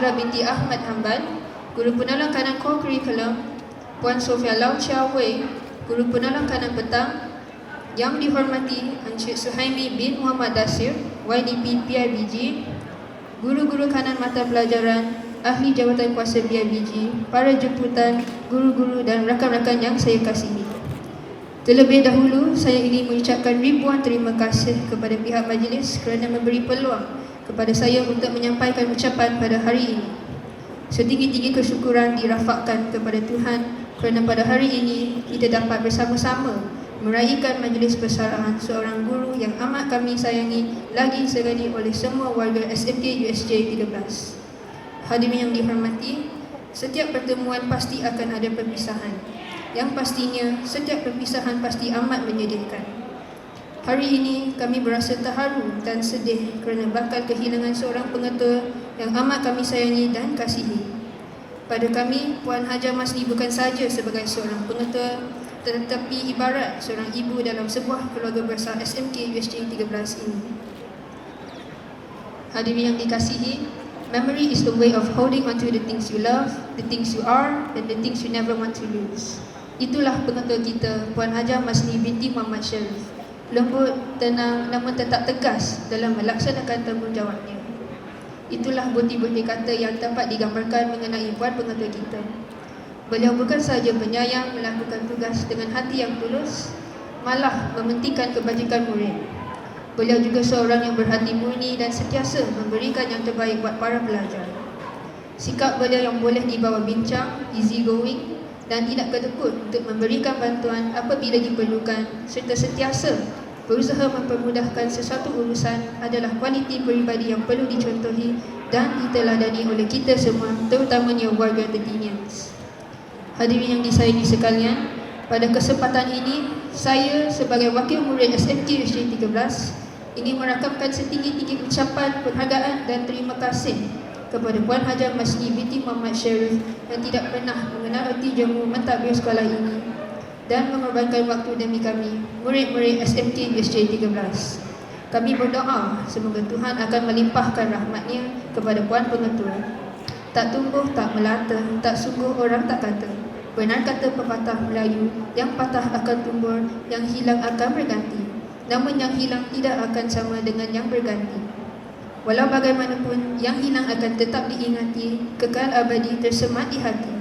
Safira binti Ahmad Hamban, Guru Penolong Kanan Core Curriculum, Puan Sofia Lau Chia Wei, Guru Penolong Kanan Petang. Yang dihormati Encik Suhaimi bin Muhammad Dasir, YDP PIBG, guru-guru kanan mata pelajaran, ahli jawatan kuasa PIBG, para jemputan, guru-guru dan rakan-rakan yang saya kasihi. Terlebih dahulu, saya ingin mengucapkan ribuan terima kasih kepada pihak majlis kerana memberi peluang kepada saya untuk menyampaikan ucapan pada hari ini. Setinggi-tinggi kesyukuran dirafakkan kepada Tuhan kerana pada hari ini kita dapat bersama-sama meraihkan majlis persaraan seorang guru yang amat kami sayangi lagi segani oleh semua warga SMK USJ 13. Hadirin yang dihormati, setiap pertemuan pasti akan ada perpisahan. Yang pastinya, setiap perpisahan pasti amat menyedihkan. Hari ini kami berasa terharu dan sedih kerana bakal kehilangan seorang pengetua yang amat kami sayangi dan kasihi. Pada kami, Puan Haja Masni bukan sahaja sebagai seorang pengetua, tetapi ibarat seorang ibu dalam sebuah keluarga besar SMK USJ 13 ini. Hadirin yang dikasihi, memory is the way of holding on to the things you love, the things you are, and the things you never want to lose. Itulah pengetua kita, Puan Haja Masni binti Muhammad Sharif. Lembut, tenang, namun tetap tegas dalam melaksanakan tanggungjawabnya. Itulah butir-butir kata yang dapat digambarkan mengenai Puan pengetua kita. Beliau bukan sahaja penyayang melakukan tugas dengan hati yang tulus, malah mementingkan kebajikan murid. Beliau juga seorang yang berhati murni dan sentiasa memberikan yang terbaik buat para pelajar. Sikap beliau yang boleh dibawa bincang, easy going dan tidak ketekut untuk memberikan bantuan apabila diperlukan serta sentiasa berusaha mempermudahkan sesuatu urusan adalah kualiti peribadi yang perlu dicontohi dan diteladani oleh kita semua, terutamanya warga Tertinians. Hadirin yang disayangi sekalian, pada kesempatan ini, saya sebagai wakil murid SMK USJ 13 ingin merakamkan setinggi-tinggi ucapan penghargaan dan terima kasih kepada Puan Haja Masni binti Muhammad Sharif yang tidak pernah mengenal erti jemu mentadbir sekolah ini dan mengorbankan waktu demi kami, murid-murid SMK USJ 13. Kami berdoa semoga Tuhan akan melimpahkan rahmat-Nya kepada Puan Pengetua. Tak tumbuh, tak melata, tak sungguh orang tak kata. Benar kata pepatah Melayu, yang patah akan tumbuh, yang hilang akan berganti. Namun yang hilang tidak akan sama dengan yang berganti. Walau bagaimanapun, yang hilang akan tetap diingati, kekal abadi tersemat di hati.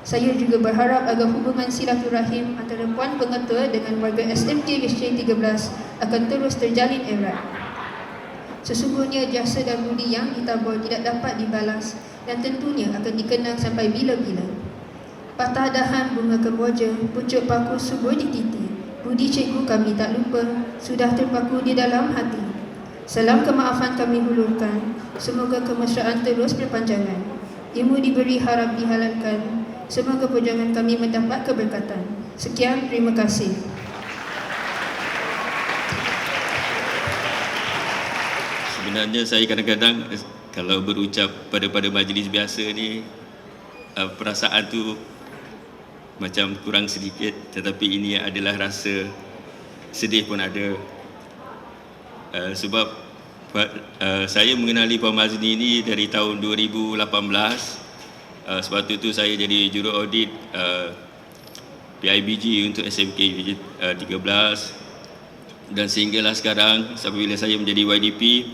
Saya juga berharap agar hubungan silaturahim antara Puan Pengetua dengan warga SMK USJ 13 akan terus terjalin erat. Sesungguhnya jasa dan budi yang ditabur tidak dapat dibalas dan tentunya akan dikenang sampai bila-bila. Patah dahan bunga kemboja, pucuk paku subur di titi. Budi cikgu kami tak lupa, sudah terpaku di dalam hati. Salam kemaafan kami hulurkan, semoga kemesraan terus berpanjangan. Ilmu diberi harap dihalalkan, semoga perjuangan kami mendapat keberkatan. Sekian, terima kasih. Sebenarnya saya kadang-kadang kalau berucap pada majlis biasa ni perasaan tu macam kurang sedikit, tetapi ini adalah rasa sedih pun ada. Sebab saya mengenali Puan Mazni ni dari tahun 2018. Sebab tu saya jadi juru audit PIBG untuk SMK 13 dan sehinggalah sekarang apabila saya menjadi YDP,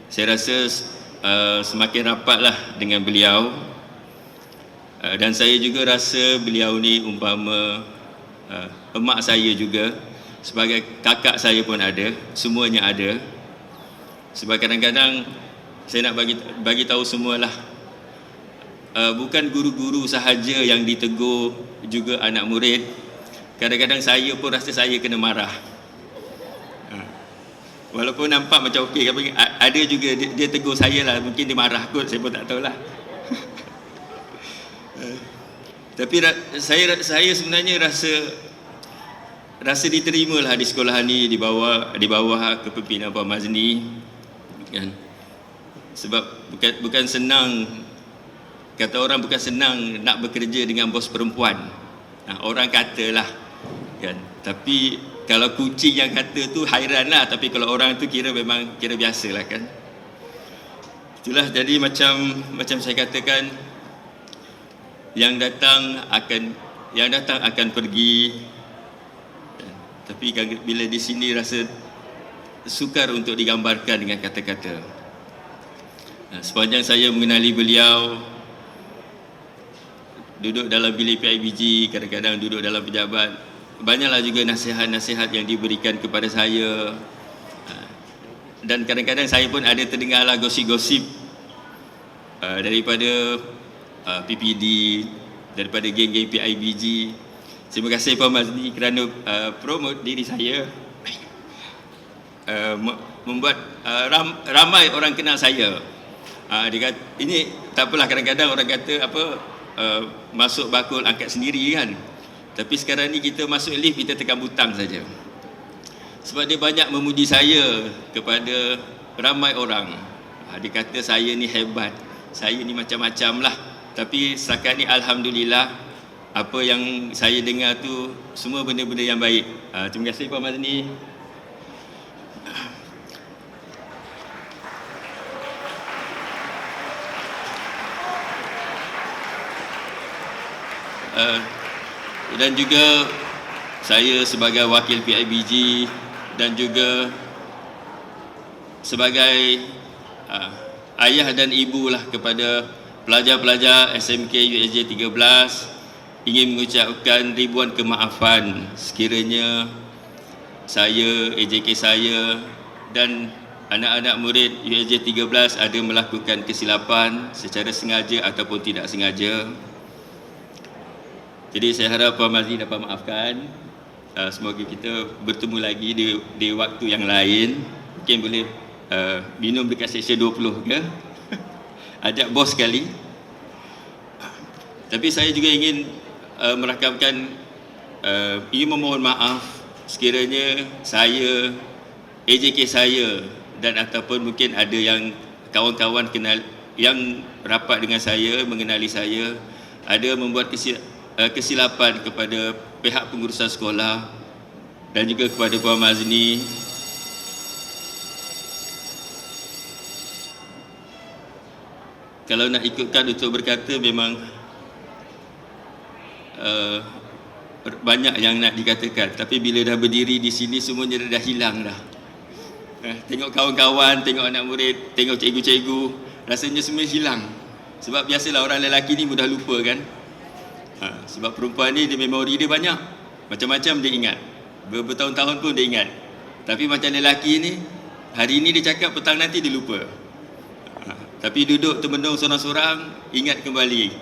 saya rasa semakin rapatlah dengan beliau, dan saya juga rasa beliau ni umpama emak saya juga, sebagai kakak saya pun ada, semuanya ada. Sebab kadang-kadang saya nak bagi tahu semualah, bukan guru-guru sahaja yang ditegur, juga anak murid. Kadang-kadang saya pun rasa saya kena marah. Walaupun nampak macam okey, ada juga dia tegur saya lah, mungkin dia marah kot, saya pun tak tahulah. Tapi saya sebenarnya rasa diterimalah di sekolah ni di bawah kepimpinan Puan Mazni, kan? Sebab bukan senang, kata orang bukan senang nak bekerja dengan bos perempuan. Orang katalah, kan? Tapi kalau kucing yang kata tu hairan lah, tapi kalau orang tu memang kira biasa lah, kan? Itulah, jadi macam saya katakan, yang datang akan pergi, tapi bila di sini rasa sukar untuk digambarkan dengan kata-kata. Sepanjang saya mengenali beliau, duduk dalam bilik PIBG, kadang-kadang duduk dalam pejabat, banyaklah juga nasihat-nasihat yang diberikan kepada saya. Dan kadang-kadang saya pun ada terdengarlah gosip-gosip daripada PPD, daripada geng-geng PIBG. Terima kasih Puan Mazni kerana promote diri saya, membuat ramai orang kenal saya. Dia kata, ini tak apalah, kadang-kadang orang kata masuk bakul angkat sendiri kan. Tapi sekarang ni kita masuk lift, kita tekan butang saja. Sebab dia banyak memuji saya kepada ramai orang. Dia kata saya ni hebat, saya ni macam-macam lah. Tapi setakat ni alhamdulillah, apa yang saya dengar tu semua benda-benda yang baik. Terima kasih Puan Mazni. Dan juga saya sebagai wakil PIBG dan juga sebagai ayah dan ibu lah kepada pelajar-pelajar SMK USJ 13, ingin mengucapkan ribuan kemaafan sekiranya saya, AJK saya dan anak-anak murid USJ 13 ada melakukan kesilapan secara sengaja ataupun tidak sengaja. Jadi saya harap Puan Mazni dapat maafkan. Semoga kita bertemu lagi di waktu yang lain. Mungkin boleh minum dekat seksyen 20 ke? Ajak bos sekali. Tapi saya juga ingin merakamkan, ingin memohon maaf sekiranya saya, AJK saya dan ataupun mungkin ada yang kawan-kawan kenal yang rapat dengan saya, mengenali saya, ada membuat kesilapan kepada pihak pengurusan sekolah dan juga kepada Puan Mazni. Kalau nak ikutkan untuk berkata, memang banyak yang nak dikatakan, tapi bila dah berdiri di sini semuanya dah hilang dah. Tengok kawan-kawan, tengok anak murid, tengok cikgu-cikgu, rasanya semua hilang. Sebab biasalah orang lelaki ni mudah lupa kan. Sebab perempuan ni dia memori dia banyak, macam-macam dia ingat, bertahun-tahun pun dia ingat. Tapi macam lelaki ni, hari ni dia cakap, petang nanti dia lupa. Tapi duduk termenung sorang-sorang, ingat kembali.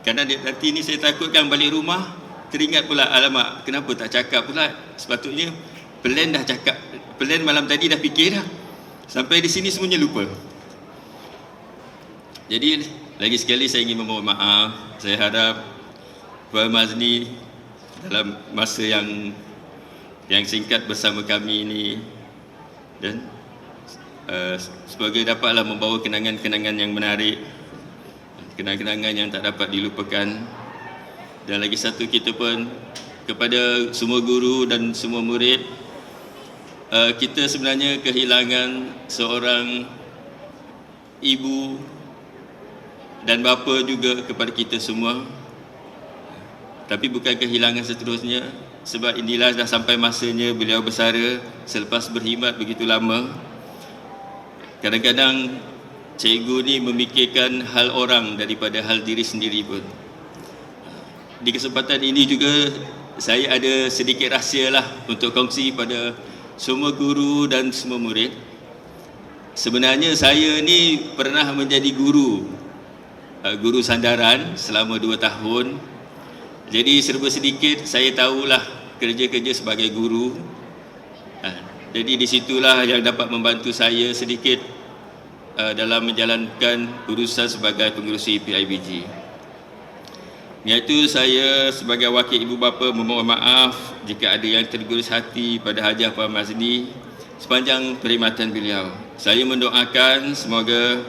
Kerana nanti ni saya takutkan balik rumah teringat pula, alamak kenapa tak cakap pula, sepatutnya plan dah cakap, plan malam tadi dah fikir dah, sampai di sini semuanya lupa. Jadi lagi sekali saya ingin memohon maaf. Saya harap Puan Mazni dalam masa yang singkat bersama kami ini, dan semoga dapatlah membawa kenangan-kenangan yang menarik, kenangan-kenangan yang tak dapat dilupakan. Dan lagi satu, kita pun kepada semua guru dan semua murid, kita sebenarnya kehilangan seorang ibu dan bapa juga kepada kita semua. Tapi bukan kehilangan seterusnya, sebab inilah dah sampai masanya beliau bersara selepas berkhidmat begitu lama. Kadang-kadang cikgu ni memikirkan hal orang daripada hal diri sendiri pun. Di kesempatan ini juga saya ada sedikit rahsia lah untuk kongsi pada semua guru dan semua murid. Sebenarnya saya ni pernah menjadi guru sandaran selama 2 tahun. Jadi serba sedikit saya tahulah kerja-kerja sebagai guru. Jadi di situlah yang dapat membantu saya sedikit dalam menjalankan urusan sebagai pengerusi PIBG. Iaitu saya sebagai wakil ibu bapa memohon maaf jika ada yang tergerus hati pada Hajah Puan Mazni sepanjang perkhidmatan beliau. Saya mendoakan semoga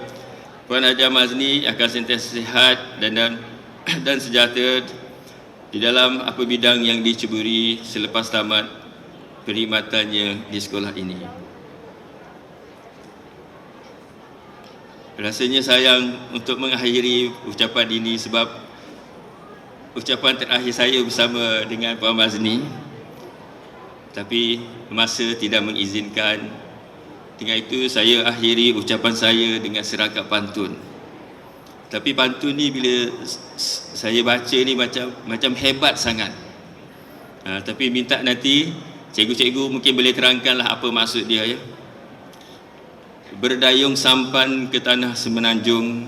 Puan Hajah Mazni akan sentiasa sihat dan sejahtera di dalam apa bidang yang diceburi selepas tamat perkhidmatannya di sekolah ini. Rasanya sayang untuk mengakhiri ucapan ini sebab ucapan terakhir saya bersama dengan Puan Mazni, tapi masa tidak mengizinkan. Dengan itu saya akhiri ucapan saya dengan serakat pantun. Tapi pantun ni bila saya baca ni macam hebat sangat. Tapi minta nanti cikgu-cikgu mungkin boleh terangkanlah apa maksud dia ya. Berdayung sampan ke tanah semenanjung,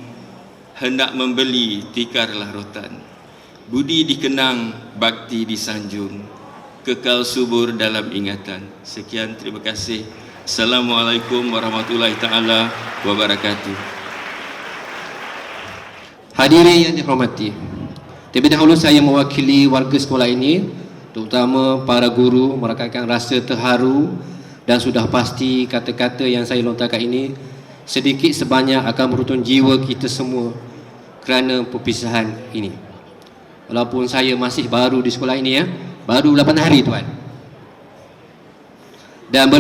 hendak membeli tikarlah rotan. Budi dikenang, bakti disanjung, kekal subur dalam ingatan. Sekian, terima kasih. Assalamualaikum warahmatullahi taala wabarakatuh. Hadirin yang dihormati, terlebih dahulu saya mewakili warga sekolah ini, terutama para guru, merakamkan rasa terharu dan sudah pasti kata-kata yang saya lontarkan ini sedikit sebanyak akan meruntuh jiwa kita semua kerana perpisahan ini. Walaupun saya masih baru di sekolah ini ya, baru 8 hari tuan. Dan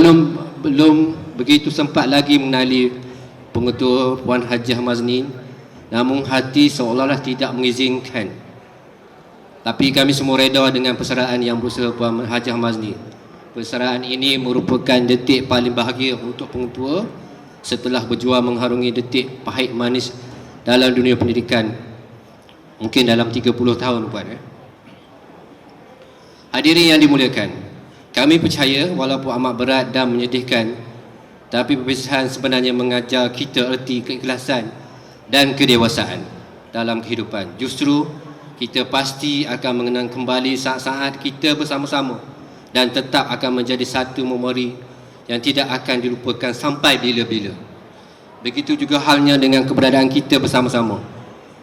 belum begitu sempat lagi mengenali pengetua Puan Hajah Mazni, namun hati seolah-olah tidak mengizinkan. Tapi kami semua reda dengan persaraan yang berusaha Puan Hajah Mazni. Persaraan ini merupakan detik paling bahagia untuk pengetua setelah berjuang mengharungi detik pahit manis dalam dunia pendidikan, mungkin dalam 30 tahun Puan. Hadirin yang dimuliakan, kami percaya walaupun amat berat dan menyedihkan, tapi perpisahan sebenarnya mengajar kita erti keikhlasan dan kedewasaan dalam kehidupan. Justru kita pasti akan mengenang kembali saat-saat kita bersama-sama dan tetap akan menjadi satu memori yang tidak akan dilupakan sampai bila-bila. Begitu juga halnya dengan keberadaan kita bersama-sama.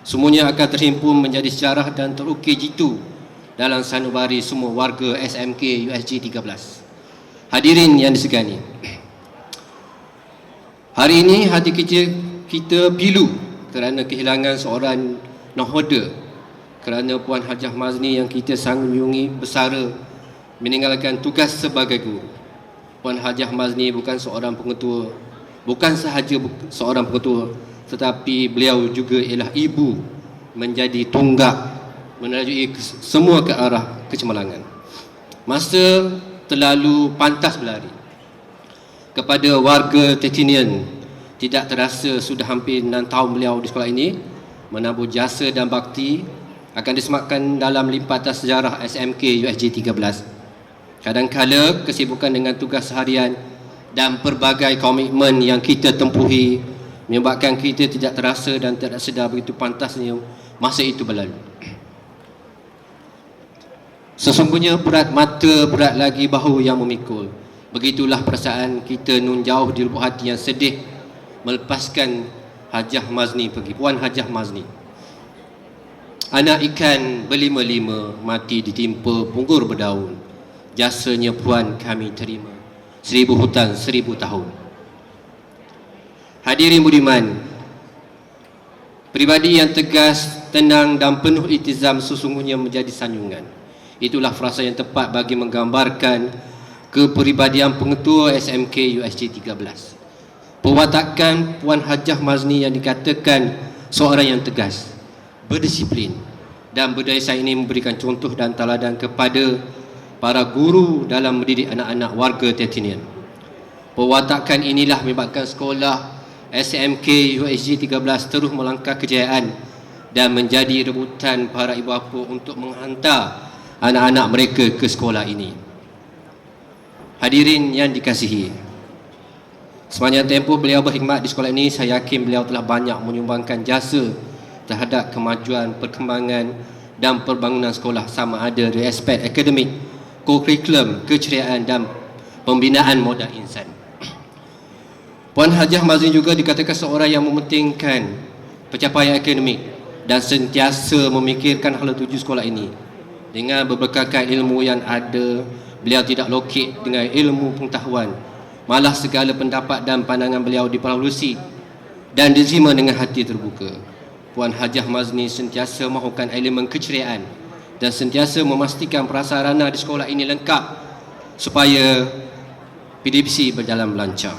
Semuanya akan terhimpun menjadi sejarah dan terukir jitu dalam sanubari semua warga SMK USG 13. Hadirin yang disegani, hari ini hati kita pilu kerana kehilangan seorang nahoda, kerana Puan Hajah Mazni yang kita sanjungi bersara meninggalkan tugas sebagai guru. Puan Hajah Mazni bukan seorang pengetua, bukan sahaja seorang pengetua, tetapi beliau juga ialah ibu, menjadi tunggak menerjui semua ke arah kecemerlangan. Masa terlalu pantas berlari. Kepada warga Tetinian, tidak terasa sudah hampir 6 tahun beliau di sekolah ini menabur jasa dan bakti akan disematkan dalam limpatan sejarah SMK USG 13. Kadang-kala kesibukan dengan tugas harian dan pelbagai komitmen yang kita tempuhi menyebabkan kita tidak terasa dan tidak sedar begitu pantasnya masa itu berlalu. Sesungguhnya berat mata, berat lagi bahu yang memikul. Begitulah perasaan kita nun jauh di lubuk hati yang sedih melepaskan Hajah Mazni pergi, Puan Hajah Mazni. Anak ikan berlima-lima mati ditimpa punggur berdaun. Jasanya Puan kami terima, 1000 hutan 1000 tahun. Hadirin budiman, pribadi yang tegas, tenang dan penuh iltizam sesungguhnya menjadi sanjungan. Itulah frasa yang tepat bagi menggambarkan kepribadian pengetua SMK USG 13. Perwatakan Puan Hajah Mazni yang dikatakan seorang yang tegas, berdisiplin dan berdaya saing ini memberikan contoh dan teladan kepada para guru dalam mendidik anak-anak warga Tetinian. Perwatakan inilah menyebabkan sekolah SMK USG 13 terus melangkah kejayaan dan menjadi rebutan para ibu bapa untuk menghantar anak-anak mereka ke sekolah ini. Hadirin yang dikasihi, sepanjang tempoh beliau berkhidmat di sekolah ini, saya yakin beliau telah banyak menyumbangkan jasa terhadap kemajuan, perkembangan dan perbangunan sekolah, sama ada dari aspek akademik, kurikulum, keceriaan dan pembinaan modal insan. Puan Hajah Mazni juga dikatakan seorang yang mementingkan pencapaian akademik dan sentiasa memikirkan hala tuju sekolah ini. Dengan berbekalkan ilmu yang ada, beliau tidak lokek dengan ilmu pengetahuan, malah segala pendapat dan pandangan beliau diperluasi dan diterima dengan hati terbuka. Puan Hajah Mazni sentiasa mahukan elemen keceriaan dan sentiasa memastikan prasarana di sekolah ini lengkap supaya PDPC berjalan lancar.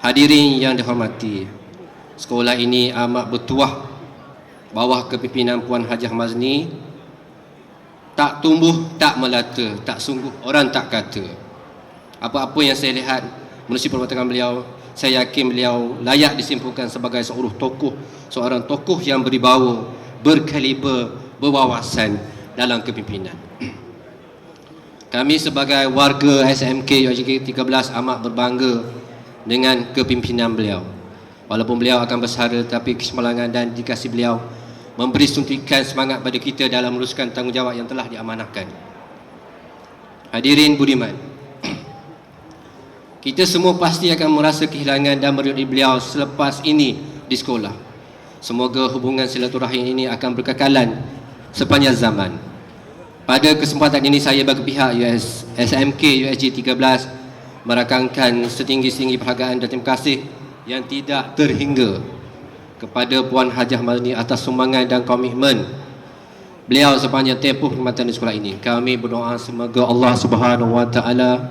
Hadirin yang dihormati, sekolah ini amat bertuah bawah kepimpinan Puan Hajah Mazni. Tak tumbuh, tak melata, tak sungguh, orang tak kata. Apa-apa yang saya lihat menerusi perbuatan beliau, saya yakin beliau layak disimpulkan sebagai seorang tokoh yang berwibawa, berkaliber, berwawasan dalam kepimpinan. Kami sebagai warga SMK USJ 13 amat berbangga dengan kepimpinan beliau. Walaupun beliau akan bersara, tapi kecemerlangan dan dedikasi beliau memberi suntikan semangat pada kita dalam meneruskan tanggungjawab yang telah diamanahkan. Hadirin budiman, kita semua pasti akan merasa kehilangan dan merindu beliau selepas ini di sekolah. Semoga hubungan silaturahim ini akan berkekalan sepanjang zaman. Pada kesempatan ini saya bagi pihak SMK USJ 13 merakamkan setinggi-tinggi penghargaan dan terima kasih yang tidak terhingga kepada Puan Hajah Mazni atas sumbangan dan komitmen beliau sepanjang tempoh perkhidmatan di sekolah ini. Kami berdoa semoga Allah Subhanahu Wa Taala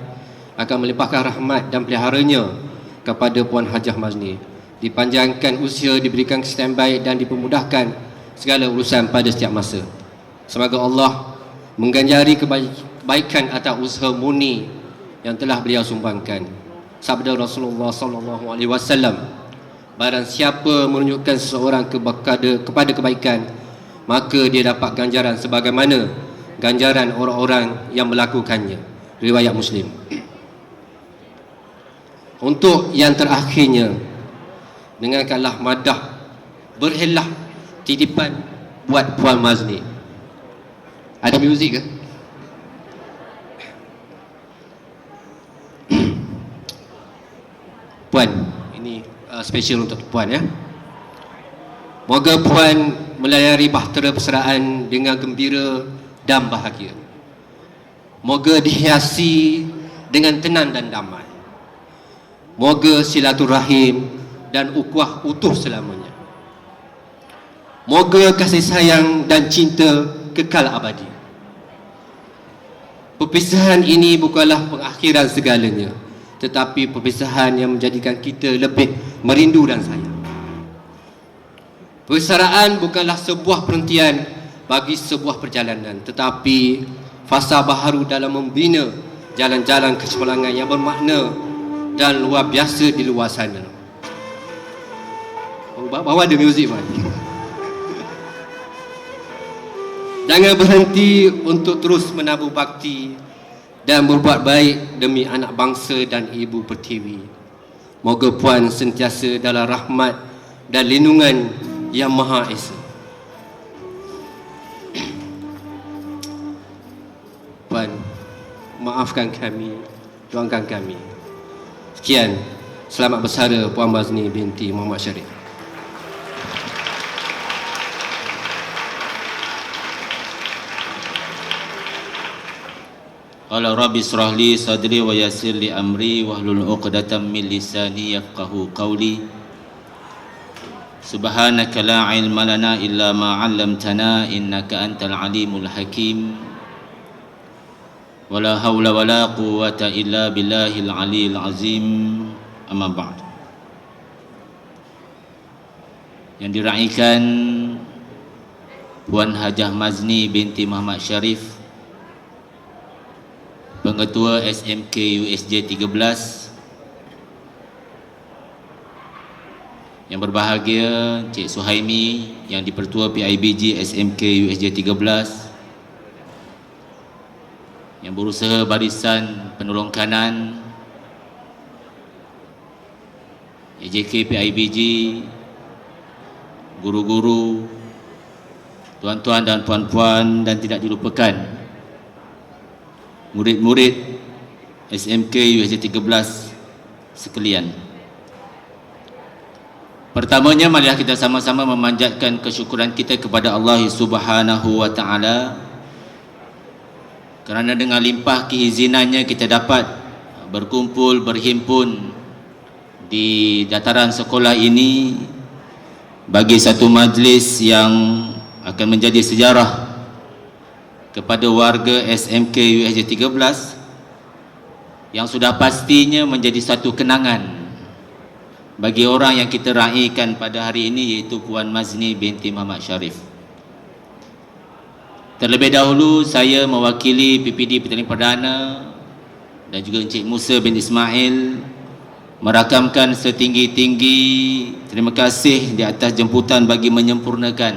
akan melimpahkan rahmat dan peliharanya kepada Puan Hajah Mazni, dipanjangkan usia, diberikan kesihatan baik dan dipermudahkan segala urusan pada setiap masa. Semoga Allah mengganjari kebaikan atas usaha murni yang telah beliau sumbangkan. Sabda Rasulullah sallallahu alaihi wasallam, barang siapa menunjukkan seseorang kepada kebaikan, maka dia dapat ganjaran sebagaimana ganjaran orang-orang yang melakukannya. Riwayat Muslim. Untuk yang terakhirnya, dengarkanlah madah berhelah titipan buat Puan Mazni. Ada muzik ke? Puan, ini special untuk Puan ya. Moga Puan melayari bahtera persaraan dengan gembira dan bahagia. Moga dihiasi dengan tenang dan damai. Moga silaturahim dan ukhuwah utuh selamanya. Moga kasih sayang dan cinta kekal abadi. Perpisahan ini bukanlah pengakhiran segalanya, tetapi perpisahan yang menjadikan kita lebih merindu dan sayang. Persaraan bukanlah sebuah perhentian bagi sebuah perjalanan, tetapi fasa baharu dalam membina jalan-jalan kecemerlangan yang bermakna dan luar biasa di luar sana. Bawa ada muzik Pak. Jangan berhenti untuk terus menabur bakti dan berbuat baik demi anak bangsa dan ibu pertiwi. Moga Puan sentiasa dalam rahmat dan lindungan yang Maha Esa. Puan, maafkan kami, doakan kami. Sekian, selamat bersara Puan Mazni binti Muhammad Syarif. Qala rabbi israh li sadri wa yassir li amri wahlul 'uqdatam min lisani yafqahu qawli. Subhanaka la ilma lana illa ma 'allamtana innaka antal alimul hakim. Wala haula wala quwwata illa billahil aliyil azim. Amma ba'd. Yang diraikan Puan Hajah Mazni binti Muhammad Syarif, Pengetua SMK USJ 13, yang berbahagia Cik Suhaimi yang dipertua PIBG SMK USJ 13, yang berusaha barisan penolong kanan AJK PIBG, guru-guru, tuan-tuan dan puan-puan, dan tidak dilupakan murid-murid SMK USJ 13 sekalian. Pertamanya, marilah kita sama-sama memanjatkan kesyukuran kita kepada Allah Subhanahu wa Ta'ala kerana dengan limpah keizinannya kita dapat berkumpul, berhimpun di dataran sekolah ini bagi satu majlis yang akan menjadi sejarah kepada warga SMK USJ 13 yang sudah pastinya menjadi satu kenangan bagi orang yang kita raikan pada hari ini, iaitu Puan Mazni binti Muhammad Sharif. Terlebih dahulu saya mewakili PPD Petaling Perdana dan juga Encik Musa bin Ismail merakamkan setinggi-tinggi terima kasih di atas jemputan bagi menyempurnakan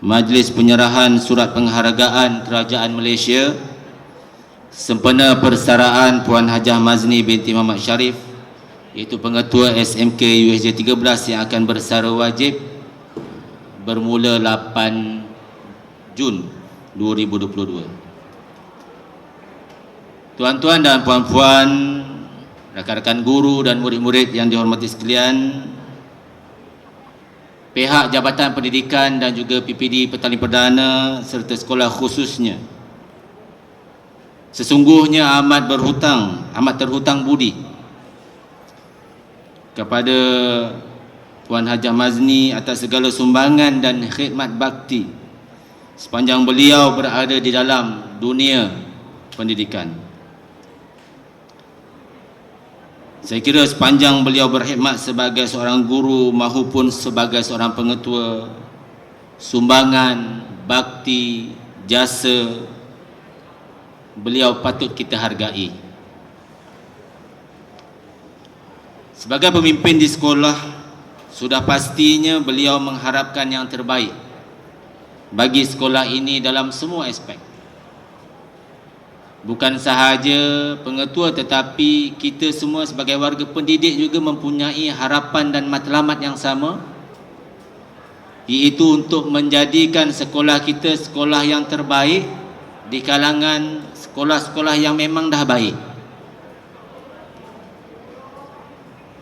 majlis penyerahan surat penghargaan Kerajaan Malaysia sempena persaraan Puan Hajah Mazni binti Muhammad Sharif, iaitu pengetua SMK USJ 13 yang akan bersara wajib bermula 8 Jun 2022. Tuan-tuan dan puan-puan, rakan-rakan guru dan murid-murid yang dihormati sekalian, pihak Jabatan Pendidikan dan juga PPD Petaling Perdana serta sekolah khususnya sesungguhnya amat terhutang budi kepada Puan Hajah Mazni atas segala sumbangan dan khidmat bakti sepanjang beliau berada di dalam dunia pendidikan. Saya kira sepanjang beliau berkhidmat sebagai seorang guru maupun sebagai seorang pengetua, sumbangan, bakti, jasa beliau patut kita hargai. Sebagai pemimpin di sekolah, sudah pastinya beliau mengharapkan yang terbaik bagi sekolah ini dalam semua aspek. Bukan sahaja pengetua, tetapi kita semua sebagai warga pendidik juga mempunyai harapan dan matlamat yang sama, iaitu untuk menjadikan sekolah kita sekolah yang terbaik di kalangan sekolah-sekolah yang memang dah baik.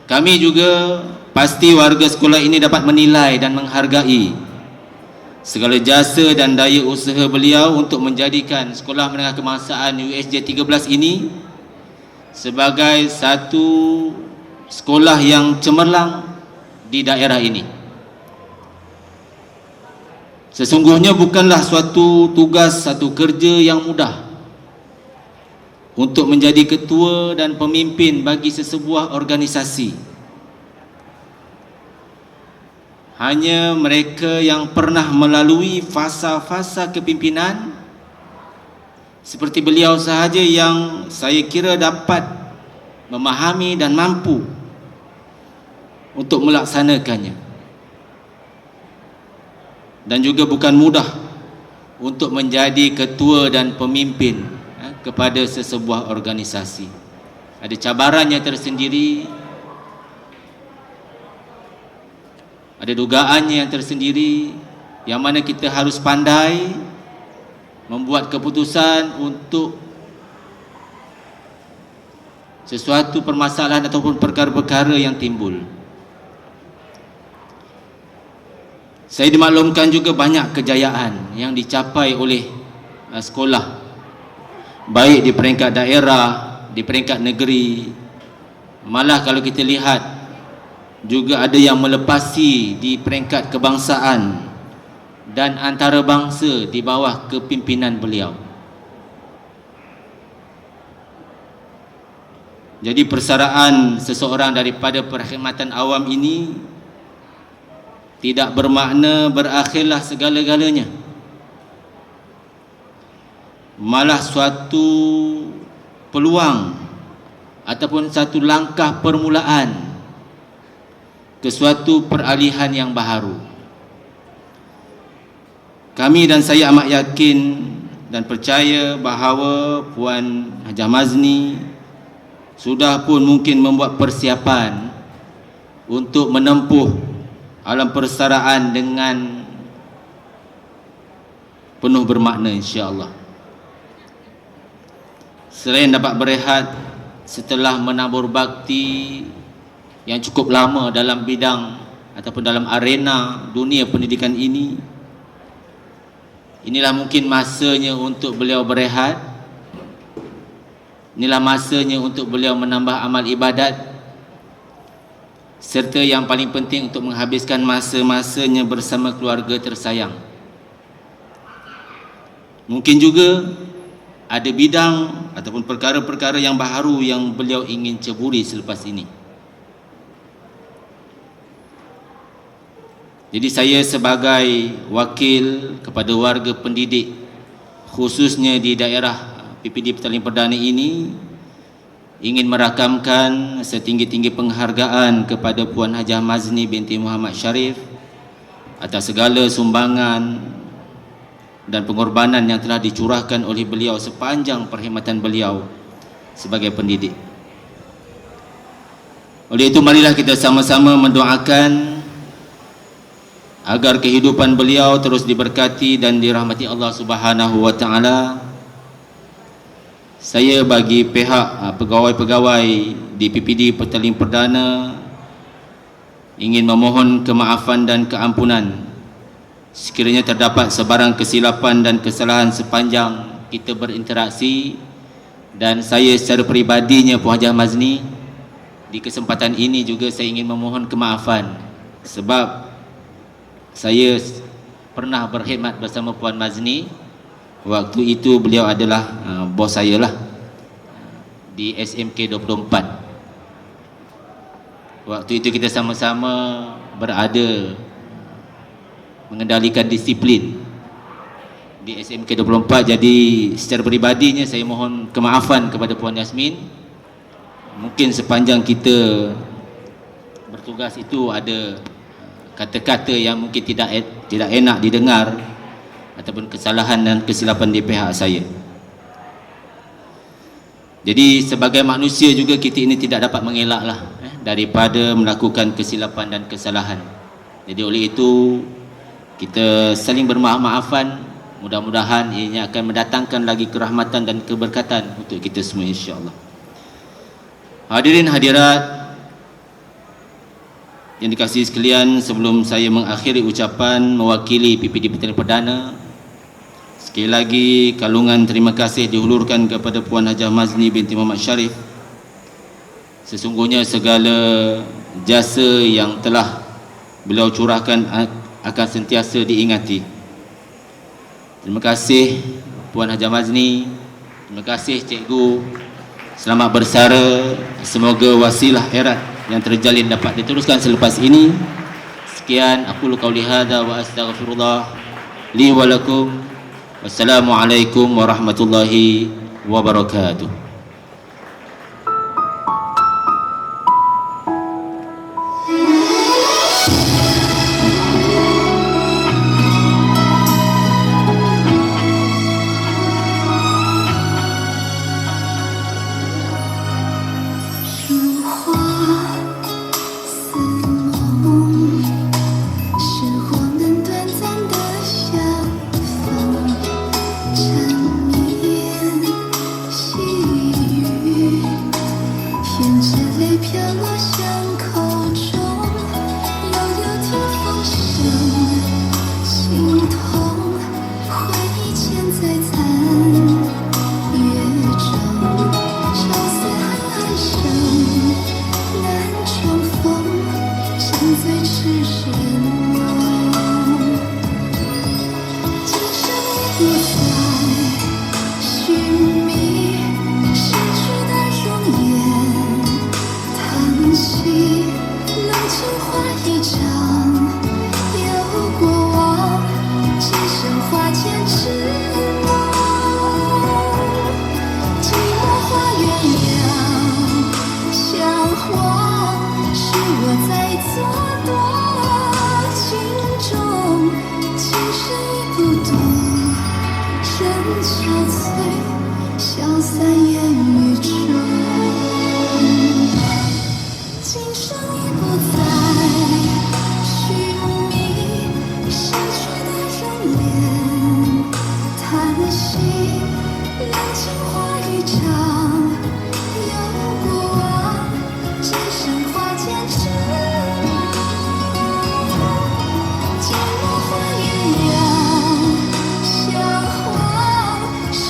Kami juga pasti warga sekolah ini dapat menilai dan menghargai segala jasa dan daya usaha beliau untuk menjadikan Sekolah Menengah Kebangsaan USJ 13 ini sebagai satu sekolah yang cemerlang di daerah ini. Sesungguhnya bukanlah suatu tugas, satu kerja yang mudah untuk menjadi ketua dan pemimpin bagi sesebuah organisasi. Hanya mereka yang pernah melalui fasa-fasa kepimpinan seperti beliau sahaja yang saya kira dapat memahami dan mampu untuk melaksanakannya. Dan juga bukan mudah untuk menjadi ketua dan pemimpin kepada sesebuah organisasi. Ada cabarannya tersendiri, ada dugaannya yang tersendiri, yang mana kita harus pandai membuat keputusan untuk sesuatu permasalahan ataupun perkara-perkara yang timbul. Saya dimaklumkan juga banyak kejayaan yang dicapai oleh sekolah, baik di peringkat daerah, di peringkat negeri. Malah kalau kita lihat, juga ada yang melepasi di peringkat kebangsaan dan antarabangsa di bawah kepimpinan beliau. Jadi persaraan seseorang daripada perkhidmatan awam ini tidak bermakna berakhirlah segala-galanya. Malah suatu peluang ataupun satu langkah permulaan ke suatu peralihan yang baharu. Kami dan saya amat yakin dan percaya bahawa Puan Hajah Mazni sudah pun mungkin membuat persiapan untuk menempuh alam persaraan dengan penuh bermakna, insya-Allah. Selain dapat berehat setelah menabur bakti yang cukup lama dalam bidang ataupun dalam arena dunia pendidikan ini, inilah mungkin masanya untuk beliau berehat. Inilah masanya untuk beliau menambah amal ibadat, serta yang paling penting untuk menghabiskan masa-masanya bersama keluarga tersayang. Mungkin juga ada bidang ataupun perkara-perkara yang baharu yang beliau ingin ceburi selepas ini. Jadi saya sebagai wakil kepada warga pendidik khususnya di daerah PPD Petaling Perdana ini ingin merakamkan setinggi-tinggi penghargaan kepada Puan Hajah Mazni binti Muhammad Sharif atas segala sumbangan dan pengorbanan yang telah dicurahkan oleh beliau sepanjang perkhidmatan beliau sebagai pendidik. Oleh itu marilah kita sama-sama mendoakan agar kehidupan beliau terus diberkati dan dirahmati Allah Subhanahu wa taala. Saya bagi pihak pegawai-pegawai di PPD Petaling Perdana ingin memohon kemaafan dan keampunan sekiranya terdapat sebarang kesilapan dan kesalahan sepanjang kita berinteraksi, dan saya secara peribadinya Puan Hajah Mazni di kesempatan ini juga saya ingin memohon kemaafan sebab saya pernah berkhidmat bersama Puan Mazni. Waktu itu beliau adalah bos saya lah di SMK 24. Waktu itu kita sama-sama berada mengendalikan disiplin di SMK 24. Jadi secara peribadinya saya mohon kemaafan kepada Puan Yasmin. Mungkin sepanjang kita bertugas itu ada kata-kata yang mungkin tidak enak didengar ataupun kesalahan dan kesilapan di pihak saya. Jadi sebagai manusia juga kita ini tidak dapat mengelaklah daripada melakukan kesilapan dan kesalahan. Jadi oleh itu kita saling bermaaf-maafan. Mudah-mudahan ini akan mendatangkan lagi kerahmatan dan keberkatan untuk kita semua insya-Allah. Hadirin hadirat yang dikasihi sekalian, sebelum saya mengakhiri ucapan mewakili PPD Petaling Perdana, sekali lagi kalungan terima kasih dihulurkan kepada Puan Hajah Mazni binti Muhammad Sharif. Sesungguhnya segala jasa yang telah beliau curahkan akan sentiasa diingati. Terima kasih Puan Hajah Mazni, terima kasih Cikgu. Selamat bersara, semoga wasilah erat yang terjalin dapat diteruskan selepas ini. Sekian, aku qauli hadza wa astaghfirullah li wa lakum. Wassalamualaikum warahmatullahi wabarakatuh.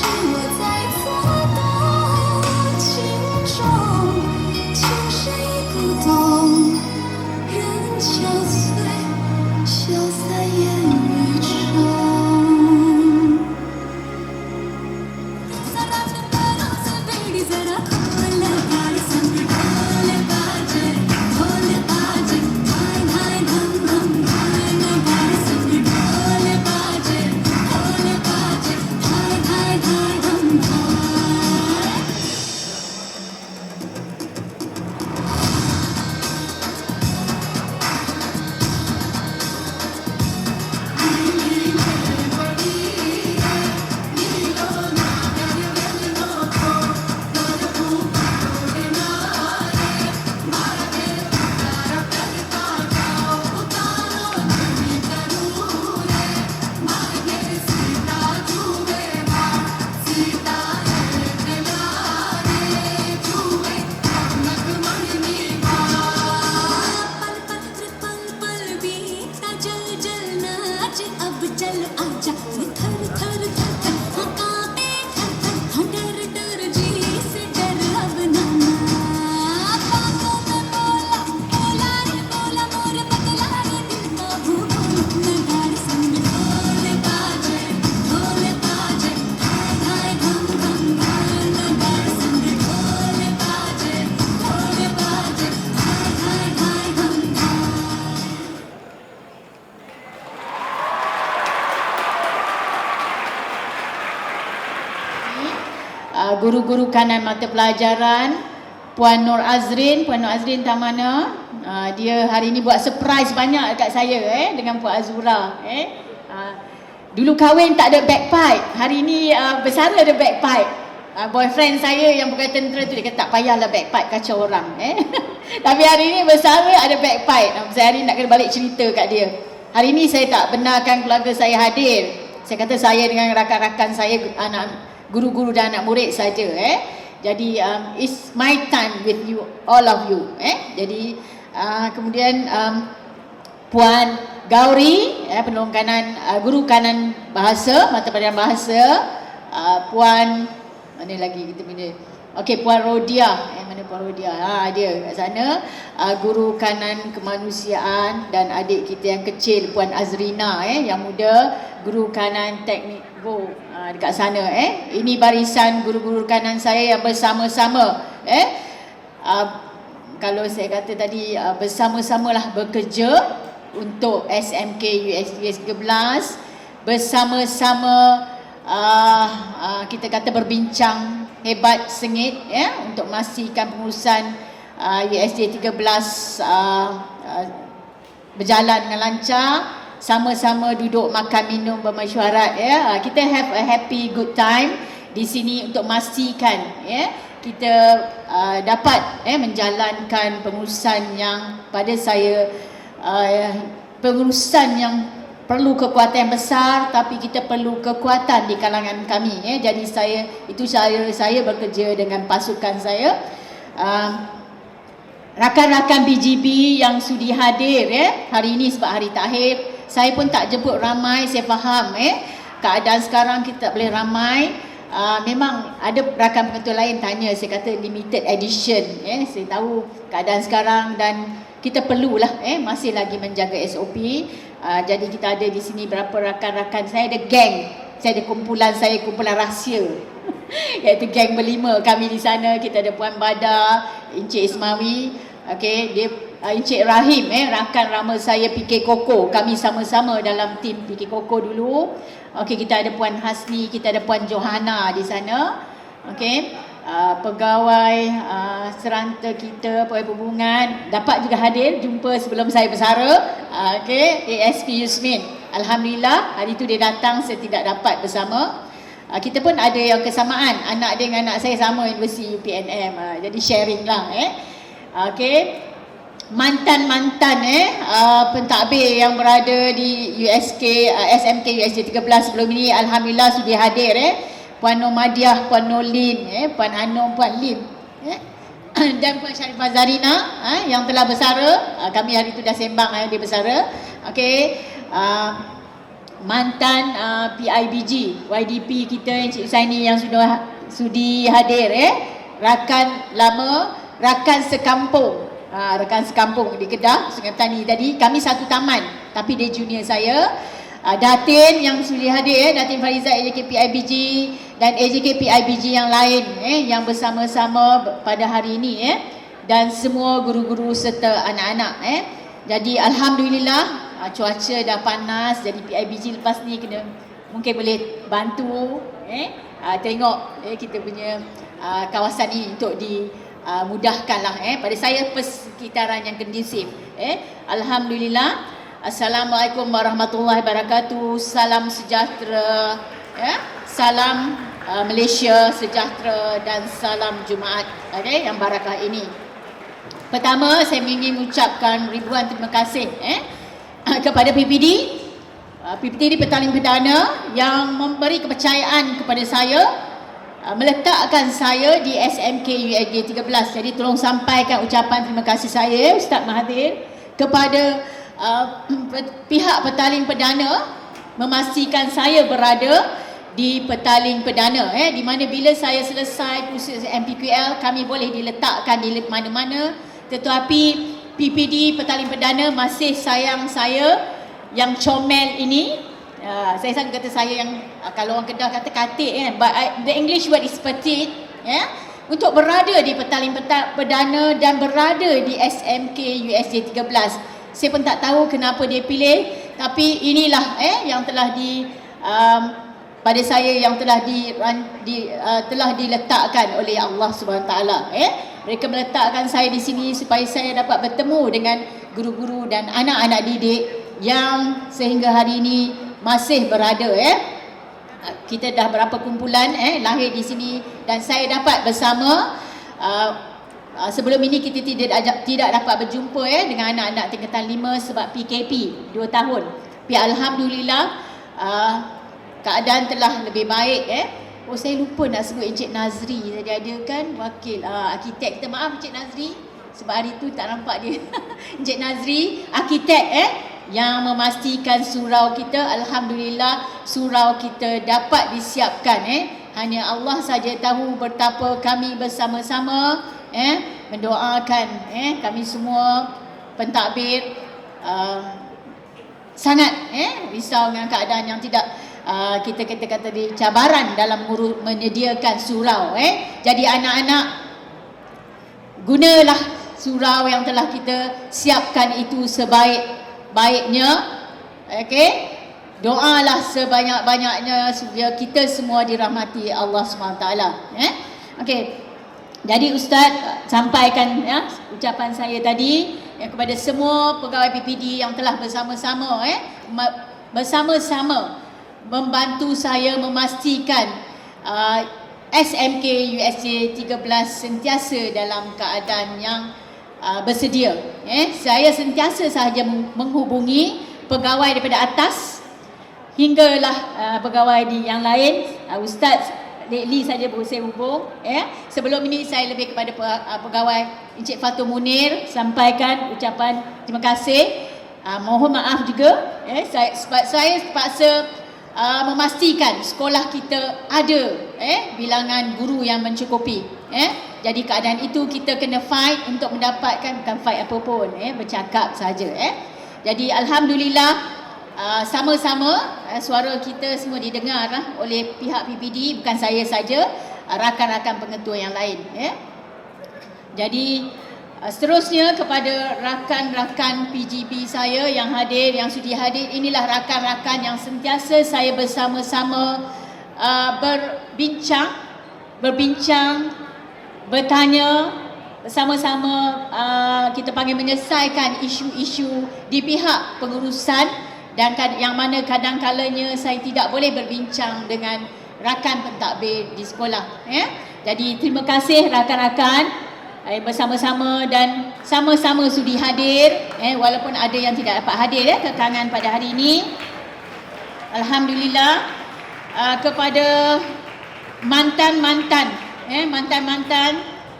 是我 guru-guru kanan mata pelajaran, Puan Nur Azrin tak mana? Dia hari ni buat surprise banyak dekat saya dengan Puan Azura. Dulu kahwin tak ada bagpipe, hari ni bersara ada bagpipe. Boyfriend saya yang bukan tentera tu dia kata tak payahlah bagpipe kacau orang. Tapi hari ni bersara ada bagpipe. Saya hari ni nak kena balik cerita kat dia. Hari ni saya tak benarkan keluarga saya hadir. Saya kata saya dengan rakan-rakan saya, anak guru-guru dan anak murid saja. Jadi it's my time with you, all of you. Jadi kemudian Puan Gauri, penolong kanan, guru kanan bahasa, mata pelajaran bahasa. Puan mana lagi kita punya? Okey, Puan Rodia. Mana Puan Rodia? Dia kat sana. Guru kanan kemanusiaan dan adik kita yang kecil Puan Azrina yang muda, guru kanan teknik Go dekat sana. Ini barisan guru-guru kanan saya yang bersama-sama kalau saya kata tadi bersama-samalah bekerja untuk SMK USDS 13, bersama-sama kita kata berbincang hebat sengit untuk memastikan pengurusan USD 13 berjalan dengan lancar, sama-sama duduk makan minum bermesyuarat. Kita have a happy good time di sini untuk memastikan kita dapat menjalankan pengurusan yang pada saya pengurusan yang perlu kekuatan yang besar, tapi kita perlu kekuatan di kalangan kami. Jadi saya bekerja dengan pasukan saya, rakan-rakan BGB yang sudi hadir hari ini sebab hari takhir. Saya pun tak jemput ramai, saya faham keadaan sekarang kita tak boleh ramai. Memang ada rakan pengetua lain tanya, saya kata limited edition. Saya tahu keadaan sekarang dan kita perlulah masih lagi menjaga SOP. Jadi kita ada di sini berapa rakan-rakan. Saya ada geng, saya ada kumpulan rahsia iaitu geng berlima kami di sana. Kita ada Puan Bada, Encik Ismawi, dia Encik Rahim, rakan rama saya PK Koko. Kami sama-sama dalam tim PK Koko dulu. Kita ada Puan Hasni, kita ada Puan Johana di sana. Pegawai seranta kita, pegawai perhubungan dapat juga hadir jumpa sebelum saya bersara. ASP Yusmin, alhamdulillah hari itu dia datang, saya tidak dapat bersama. Kita pun ada yang kesamaan, anak dia dengan anak saya sama Universiti UPNM, jadi sharing lah. Mantan-mantan pentadbir yang berada di SMK USD 13 sebelum ini alhamdulillah sudah hadir. Puan Nomadiah, Puan Nolin, Puan Anom, Puan Lim, dan Puan Sharifah Zarina yang telah bersara. Kami hari itu dah sembang dia bersara. Mantan PIBG, YDP kita Encik Usaini yang sudah sudi hadir. Rakan lama, rakan sekampung. Rakan sekampung di Kedah, Sungai Petani tadi. Kami satu taman, tapi dia junior saya. Datin yang sudah hadir, Datin Fariza AJK PIBG dan AJK PIBG yang lain yang bersama-sama pada hari ini dan semua guru-guru serta anak-anak. Jadi alhamdulillah cuaca dah panas, jadi PIBG lepas ni kena mungkin boleh bantu tengok kita punya kawasan ini untuk dimudahkanlah pada saya persekitaran yang kondusif. Alhamdulillah. Assalamualaikum warahmatullahi wabarakatuh. Salam sejahtera, salam Malaysia sejahtera dan salam Jumaat yang barakah ini. Pertama, saya ingin mengucapkan ribuan terima kasih kepada PPD Petaling Perdana yang memberi kepercayaan kepada saya, meletakkan saya di SMK USD 13. Jadi tolong sampaikan ucapan terima kasih saya Ustaz Mahathir kepada pihak Petaling Perdana memastikan saya berada di Petaling Perdana di mana bila saya selesai kursus MPQL kami boleh diletakkan di mana-mana, tetapi PPD Petaling Perdana masih sayang saya yang comel ini. Saya sangka kata saya yang kalau orang Kedah kata katik but the English word is petite untuk berada di Petaling Perdana dan berada di SMK USD 13. Saya pun tak tahu kenapa dia pilih, tapi inilah yang telah pada saya yang telah telah diletakkan oleh Allah Subhanahu taala. Mereka meletakkan saya di sini supaya saya dapat bertemu dengan guru-guru dan anak-anak didik yang sehingga hari ini masih berada. Kita dah berapa kumpulan lahir di sini dan saya dapat bersama. Sebelum ini kita tidak dapat berjumpa dengan anak-anak tingkatan 5 sebab PKP 2 tahun. Tapi alhamdulillah keadaan telah lebih baik. Oh, saya lupa nak sebut Encik Nazri tadi ada kan, wakil arkitek kita. Maaf Encik Nazri sebab hari tu tak nampak dia. Encik Nazri arkitek yang memastikan surau kita, alhamdulillah surau kita dapat disiapkan. Hanya Allah saja tahu betapa kami bersama-sama mendoakan kami semua pentadbir sangat risau dengan keadaan yang tidak kita kata di cabaran dalam menyediakan surau. Jadi anak-anak, gunalah surau yang telah kita siapkan itu sebaik-baiknya. Okey, doalah sebanyak-banyaknya supaya kita semua dirahmati Allah SWT. Okey, jadi Ustaz sampaikan ucapan saya tadi kepada semua pegawai PPD yang telah bersama-sama membantu saya memastikan SMK USA 13 sentiasa dalam keadaan yang bersedia. Saya sentiasa sahaja menghubungi pegawai daripada atas hinggalah pegawai di yang lain. Ustaz lately saja baru saya hubung. Sebelum ini saya lebih kepada pegawai Encik Fatul Munir sampaikan ucapan terima kasih. Mohon maaf juga sebab saya terpaksa memastikan sekolah kita ada bilangan guru yang mencukupi. Jadi keadaan itu kita kena fight untuk mendapatkan, bukan fight apa pun, bercakap saja. Jadi alhamdulillah sama-sama suara kita semua didengar oleh pihak PPD, bukan saya saja, rakan-rakan pengetua yang lain. Jadi seterusnya kepada rakan-rakan PGB saya yang hadir, yang sudi hadir, inilah rakan-rakan yang sentiasa saya bersama-sama berbincang, bertanya bersama-sama, kita panggil menyelesaikan isu-isu di pihak pengurusan, dan yang mana kadang-kalanya saya tidak boleh berbincang dengan rakan pentadbir di sekolah. Jadi terima kasih rakan-rakan bersama-sama dan sama-sama sudi hadir, walaupun ada yang tidak dapat hadir kekangan pada hari ini. Alhamdulillah. Kepada mantan-mantan,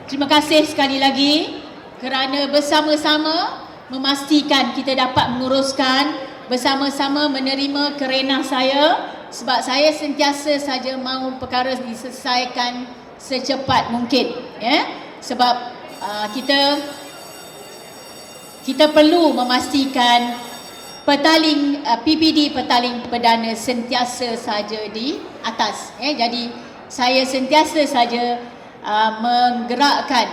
terima kasih sekali lagi kerana bersama-sama memastikan kita dapat menguruskan, bersama-sama menerima kerenah saya, sebab saya sentiasa saja mahu perkara diselesaikan secepat mungkin. Sebab kita perlu memastikan PPD petaling perdana sentiasa saja di atas. Jadi saya sentiasa saja menggerakkan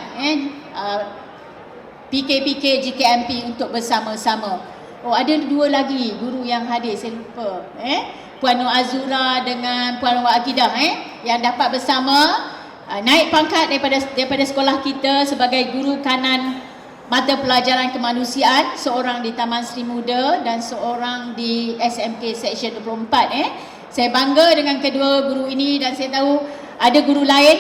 PKPK GKMP untuk bersama-sama. Oh, ada dua lagi guru yang hadir, saya lupa. Puan Nur Azura dengan Puan Wak Akidah yang dapat bersama naik pangkat daripada sekolah kita sebagai guru kanan mata pelajaran kemanusiaan, seorang di Taman Sri Muda dan seorang di SMK Seksyen 24. Saya bangga dengan kedua guru ini dan saya tahu ada guru lain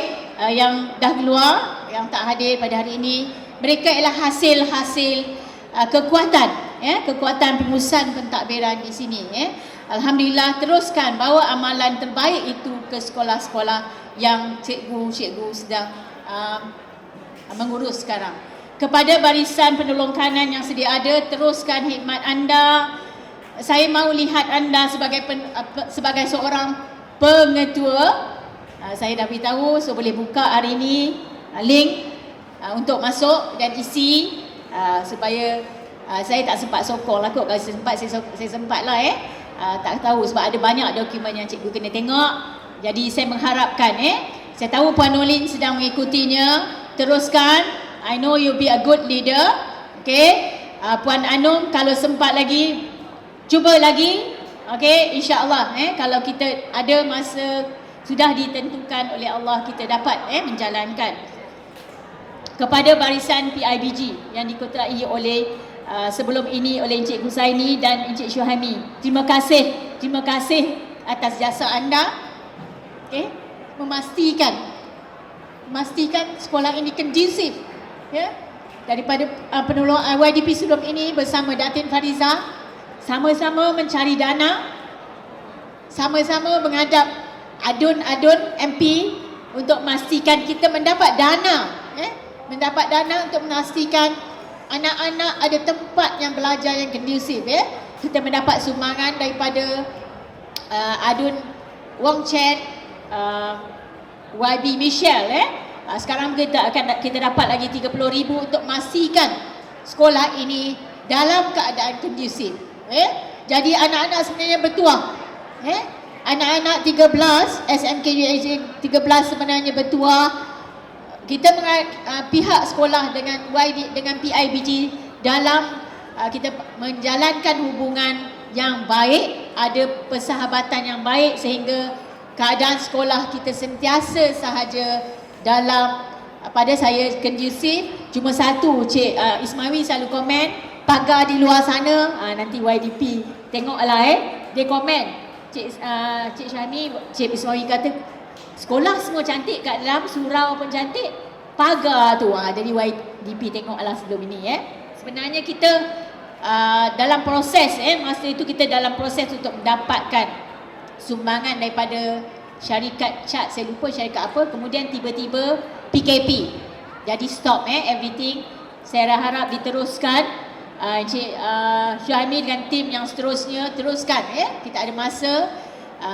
yang dah keluar, yang tak hadir pada hari ini. Mereka ialah hasil kekuatan pengurusan pentadbiran di sini. Alhamdulillah, teruskan bawa amalan terbaik itu ke sekolah-sekolah yang cikgu-cikgu sedang mengurus sekarang. Kepada barisan penolong kanan yang sedia ada, teruskan khidmat anda. Saya mahu lihat anda sebagai seorang pengetua. Saya dah beritahu, so boleh buka hari ini link untuk masuk dan isi supaya saya tak sempat sokong lah kot. Kalau sempat, saya sempat lah tak tahu sebab ada banyak dokumen yang cikgu kena tengok. Jadi saya mengharapkan saya tahu Puan Nolin sedang mengikutinya. Teruskan. I know you'll be a good leader. Okay. Puan Anum kalau sempat lagi, cuba lagi Okey, insya-Allah kalau kita ada masa sudah ditentukan oleh Allah, kita dapat menjalankan. Kepada barisan PIBG yang diketuai oleh sebelum ini oleh Encik Husaini dan Encik Syuhaimi, terima kasih atas jasa anda. Okey, memastikan sekolah ini kondusif, ya. Daripada penolong YDP sebelum ini bersama Datin Fariza, sama-sama mencari dana, sama-sama menghadap adun MP untuk memastikan kita mendapat dana, untuk memastikan anak-anak ada tempat yang belajar yang kondusif, ya. Kita mendapat sumbangan daripada adun Wong Chen, YB Michelle, sekarang kita dapat lagi 30,000 untuk memastikan sekolah ini dalam keadaan kondusif. Jadi anak-anak sebenarnya bertuah. Anak-anak 13 SMK UAJ 13 sebenarnya bertuah. Kita pihak sekolah dengan PIBG dalam kita menjalankan hubungan yang baik, ada persahabatan yang baik sehingga keadaan sekolah kita sentiasa sahaja dalam pada saya kondusif. Cuma satu, Cik Ismail selalu komen pagar di luar sana, nanti YDP tengoklah dia komen. Cik Syahmi, Cik Ismail kata sekolah semua cantik kat dalam, surau pun cantik, pagar tu jadi YDP tengoklah sebelum ini. Sebenarnya kita dalam proses masa itu kita dalam proses untuk mendapatkan sumbangan daripada syarikat cat, saya lupa syarikat apa, kemudian tiba-tiba PKP. Jadi stop everything. Saya harap diteruskan. Encik Syuhaimi dengan tim yang seterusnya teruskan. Kita ada masa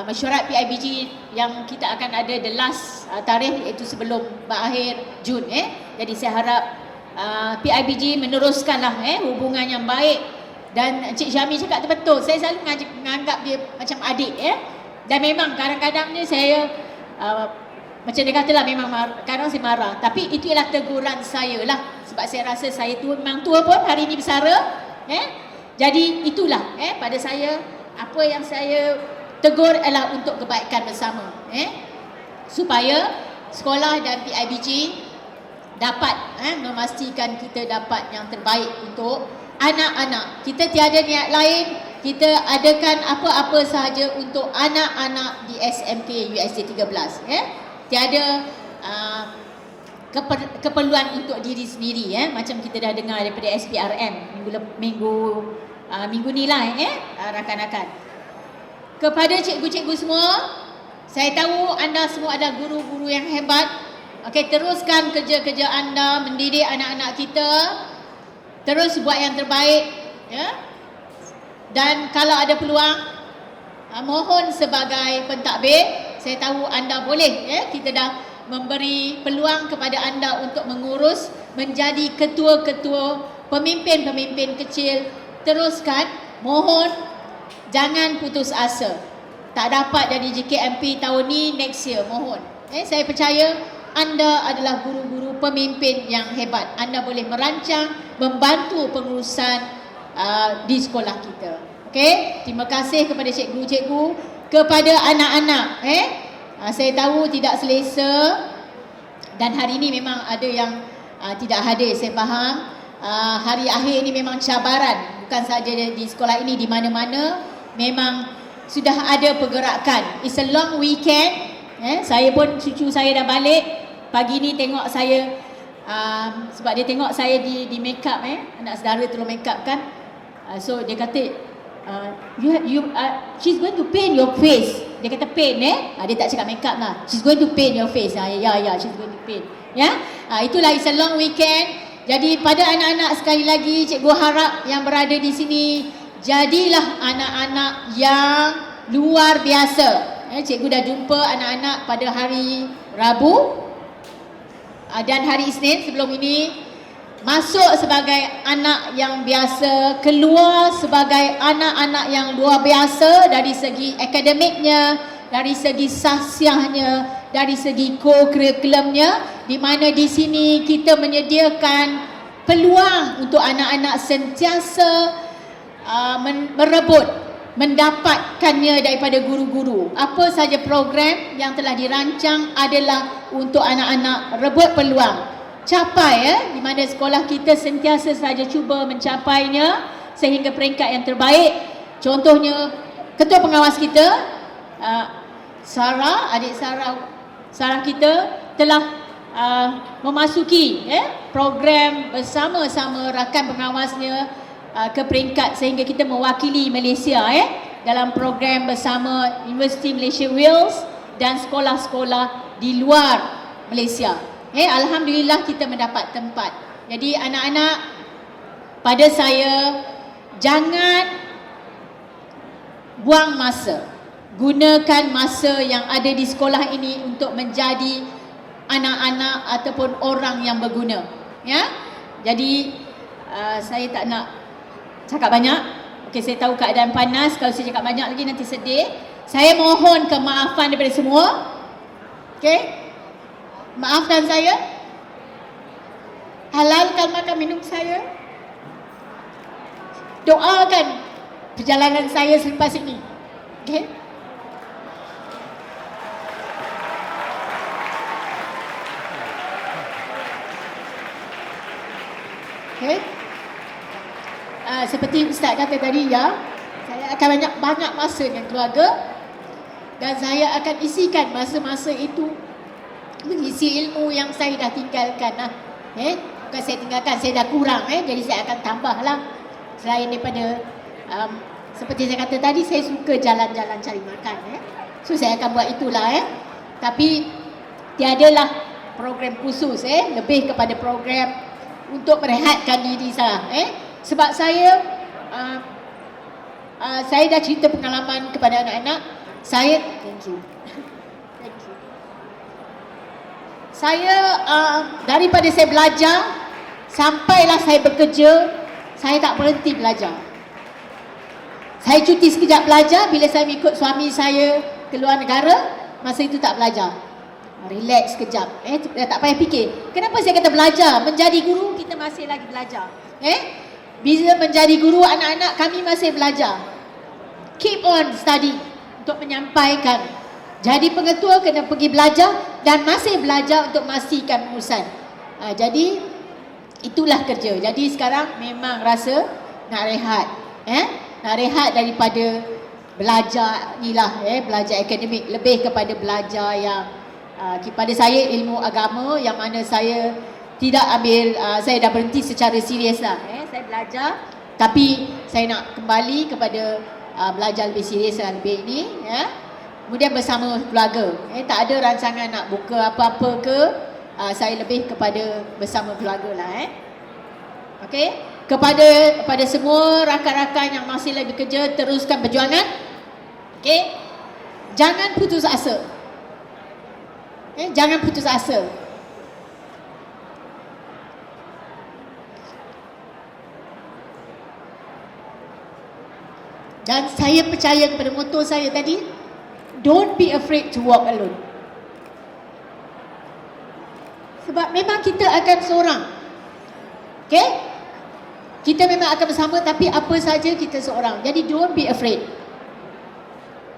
mesyuarat PIBG yang kita akan ada the last tarikh iaitu sebelum akhir Jun. Jadi saya harap PIBG meneruskanlah hubungan yang baik. Dan Encik Syuhaimi cakap betul. Saya selalu menganggap dia macam adik. Dan memang kadang-kadang ni saya macam dia katalah memang kadang saya marah. Tapi itu ialah teguran saya lah. Sebab saya rasa saya tu memang tua pun hari ni bersara. Jadi itulah pada saya, apa yang saya tegur adalah untuk kebaikan bersama. Supaya sekolah dan PIBG dapat memastikan kita dapat yang terbaik untuk anak-anak. Kita tiada niat lain. Kita adakan apa-apa sahaja untuk anak-anak di SMK USJ 13. Tiada keperluan untuk diri sendiri. Macam kita dah dengar daripada SPRM minggu ni lah rakan-rakan. Kepada cikgu-cikgu semua, saya tahu anda semua adalah guru-guru yang hebat. Okey, teruskan kerja-kerja anda mendidik anak-anak kita. Terus buat yang terbaik, Dan kalau ada peluang, mohon sebagai pentadbir, saya tahu anda boleh, kita dah memberi peluang kepada anda untuk mengurus menjadi ketua-ketua, pemimpin-pemimpin kecil. Teruskan, mohon jangan putus asa. Tak dapat jadi JKMP tahun ni, next year, mohon. Saya percaya anda adalah guru-guru pemimpin yang hebat. Anda boleh merancang, membantu pengurusan di sekolah kita. Okey, terima kasih kepada cikgu-cikgu, kepada anak-anak. Saya tahu tidak selesa dan hari ini memang ada yang tidak hadir, saya faham. Hari akhir ini memang cabaran, bukan sahaja di sekolah ini, di mana-mana memang sudah ada pergerakan. It's a long weekend. Saya pun, cucu saya dah balik pagi ni tengok saya, sebab dia tengok saya di make up, anak saudara tolong make up kan. So dia kata she's going to paint your face. Dia kata paint dia tak cakap make up lah. She's going to paint your face. Ya, she's going to paint. Itulah, it's a long weekend. Jadi pada anak-anak sekali lagi, cikgu harap yang berada di sini jadilah anak-anak yang luar biasa. Cikgu dah jumpa anak-anak pada hari Rabu dan hari Isnin sebelum ini. Masuk sebagai anak yang biasa, keluar sebagai anak-anak yang luar biasa dari segi akademiknya, dari segi sahsiahnya, dari segi co-curriculumnya, di mana di sini kita menyediakan peluang untuk anak-anak sentiasa merebut mendapatkannya daripada guru-guru. Apa saja program yang telah dirancang adalah untuk anak-anak rebut peluang. Capai di mana sekolah kita sentiasa saja cuba mencapainya sehingga peringkat yang terbaik. Contohnya ketua pengawas kita Sarah, adik Sarah kita telah memasuki program bersama-sama rakan pengawasnya ke peringkat sehingga kita mewakili Malaysia dalam program bersama Universiti Malaysia Wales dan sekolah-sekolah di luar Malaysia. Alhamdulillah kita mendapat tempat. Jadi anak-anak, pada saya, jangan buang masa. Gunakan masa yang ada di sekolah ini untuk menjadi anak-anak ataupun orang yang berguna. Jadi saya tak nak cakap banyak. Okey, saya tahu keadaan panas. Kalau saya cakap banyak lagi nanti sedih. Saya mohon kemaafan daripada semua. Okey, maafkan saya. Halalkan makan minum saya. Doakan perjalanan saya selepas ini. Okey. Okay. Seperti Ustaz kata tadi, saya akan banyak masa dengan keluarga dan saya akan isikan masa-masa itu mengisi ilmu yang saya dah tinggalkan. Bukan saya tinggalkan, saya dah kurang. Jadi saya akan tambahlah. Selain daripada seperti saya kata tadi, saya suka jalan-jalan cari makan. So saya akan buat itulah. Tapi tiadalah program khusus. Lebih kepada program untuk merehatkan diri saya. Sebab saya dah cerita pengalaman kepada anak-anak. Thank you. Thank you. Saya daripada saya belajar sampailah saya bekerja, saya tak berhenti belajar. Saya cuti sekejap belajar bila saya ikut suami saya ke luar negara, masa itu tak belajar. Relax sekejap. Tak payah fikir. Kenapa saya kata belajar? Menjadi guru kita masih lagi belajar. Bila menjadi guru anak-anak kami masih belajar. Keep on study untuk menyampaikan. Jadi pengetua kena pergi belajar dan masih belajar untuk memastikan urusan. Jadi itulah kerja. Jadi sekarang memang rasa nak rehat. Nak rehat daripada belajar inilah, belajar akademik, lebih kepada belajar yang pada saya ilmu agama yang mana saya tidak ambil, saya dah berhenti secara serius lah. Saya belajar tapi saya nak kembali kepada belajar lebih serius lah lebih ini. Kemudian bersama keluarga. Tak ada rancangan nak buka apa-apa ke, saya lebih kepada bersama keluarga lah. Okey, kepada semua rakan-rakan yang masih lagi bekerja, teruskan perjuangan. Okey, jangan putus asa. Jangan putus asa. Dan saya percaya kepada moto saya tadi, don't be afraid to walk alone. Sebab memang kita akan seorang. Okay? Kita memang akan bersama, tapi apa saja kita seorang. Jadi don't be afraid.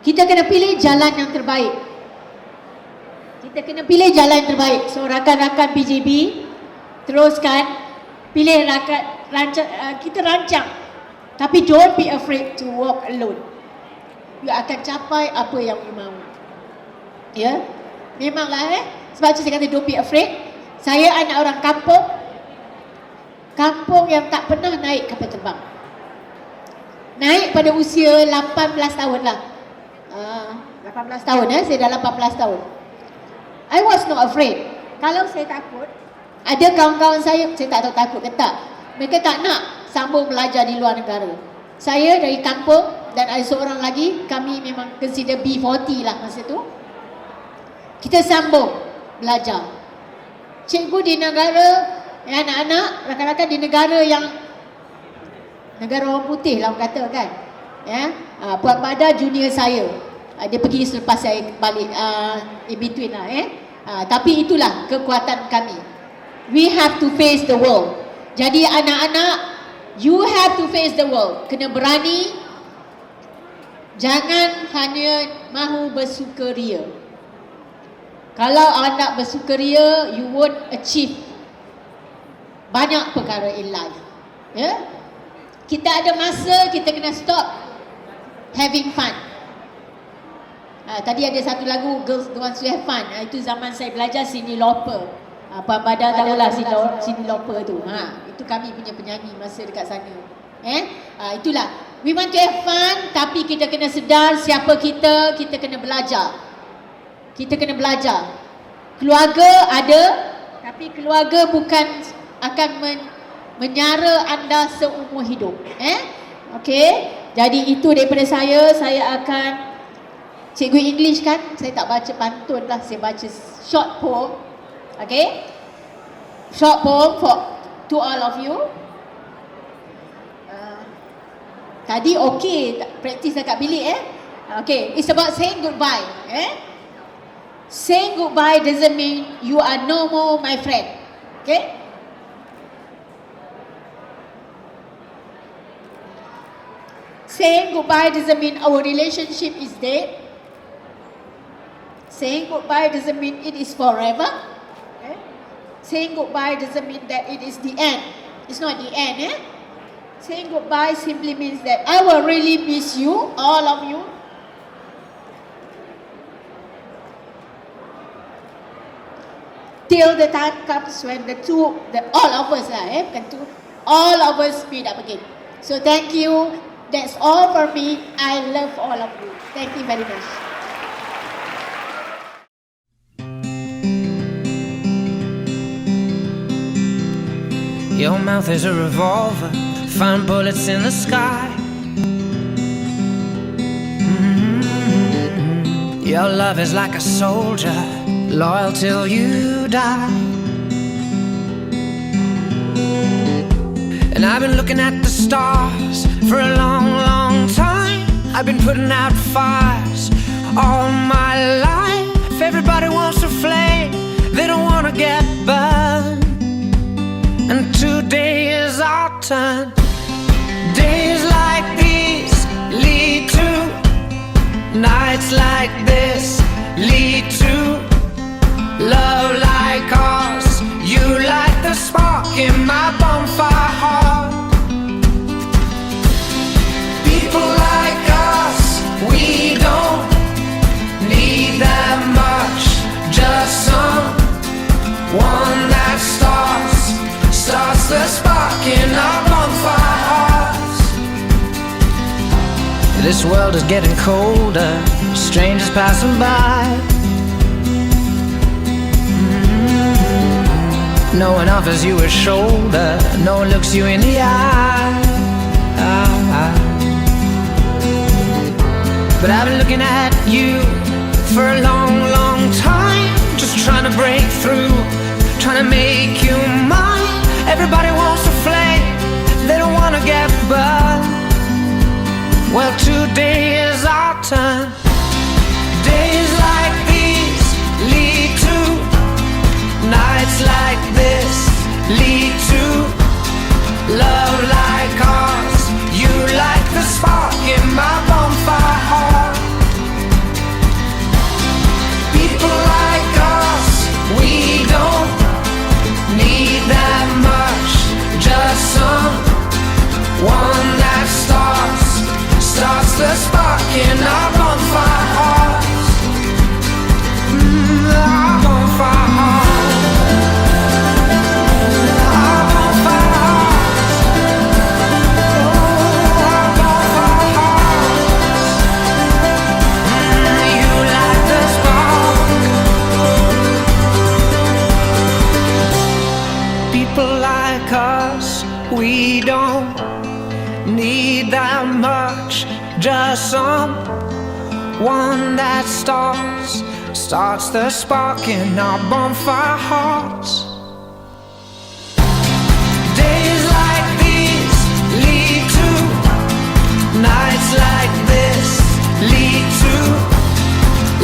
Kita kena pilih jalan yang terbaik. Kita kena pilih jalan yang terbaik. So rakan-rakan PJB, teruskan pilih kita rancang. Tapi don't be afraid to walk alone. You akan capai apa yang you mahu. Memanglah sebab tu saya kata don't be afraid. Saya anak orang kampung. Kampung yang tak pernah naik kapal terbang. Naik pada usia 18 tahun lah. 18 tahun saya dah 18 tahun. I was not afraid. Kalau saya takut, ada kawan-kawan saya tak tahu takut ke tak. Mereka tak nak sambung belajar di luar negara. Saya dari kampung dan ada seorang lagi, kami memang consider B40 lah masa tu. Kita sambung belajar. Cikgu di negara, anak-anak, rakan-rakan di negara yang negara orang putih lah orang kata kan. Puan Bada junior saya. Dia pergi selepas saya balik in between lah. Tapi itulah kekuatan kami. We have to face the world. Jadi anak-anak, you have to face the world. Kena berani Jangan hanya mahu bersukaria. Kalau anda bersukaria, you won't achieve banyak perkara in life. Ya? Kita ada masa, kita kena stop having fun. Tadi ada satu lagu, Girls Don't Want to Have Fun. Itu zaman saya belajar Cyndi Lauper. Puan Badar tahulah Cyndi Lauper tu. Itu kami punya penyanyi masa dekat sana. Itulah. We want to have fun, tapi kita kena sedar siapa kita kena belajar. Kita kena belajar. Keluarga ada, tapi keluarga bukan akan menyara anda seumur hidup. Okey. Jadi itu daripada saya akan cikgu English kan, saya tak baca pantun lah, saya baca short poem. Okay, short poem to all of you. Tadi okay, practice dekat bilik Okay, it's about saying goodbye. Saying goodbye doesn't mean you are no more my friend. Okay. Saying goodbye doesn't mean our relationship is dead. Saying goodbye doesn't mean it is forever. Saying goodbye doesn't mean that it is the end. It's not the end. Saying goodbye simply means that I will really miss you, all of you. Till the time comes when all of us all of us meet up again. So thank you. That's all for me. I love all of you. Thank you very much. Your mouth is a revolver, find bullets in the sky. Your love is like a soldier, loyal till you die. And I've been looking at the stars for a long, long time. I've been putting out fires all my life. Everybody wants a flame, they don't want to get burned. And today is our turn. Days like these lead to nights like this, lead to love like ours. You light the spark in my bonfire heart. People like us, we don't need that much. Just someone that starts the spark in our bonfire hearts. This world is getting colder, strangers passing by. No one offers you a shoulder, no one looks you in the eye. But I've been looking at you for a long, long time, just trying to break through, trying to make you mine. Everybody wants a flame, they don't want to get burned. Well, today is our turn. Days like these lead to nights like this, lead to love like ours. You light the spark in my bonfire heart. People like us, we don't need that much. Just someone that starts the spark in our bonfire hearts. Our bonfire hearts. Our bonfire hearts. Oh, our bonfire hearts. You light the spark. People like us, we don't need that much. Just someone that starts the spark in our bonfire hearts. Days like these lead to nights like this, lead to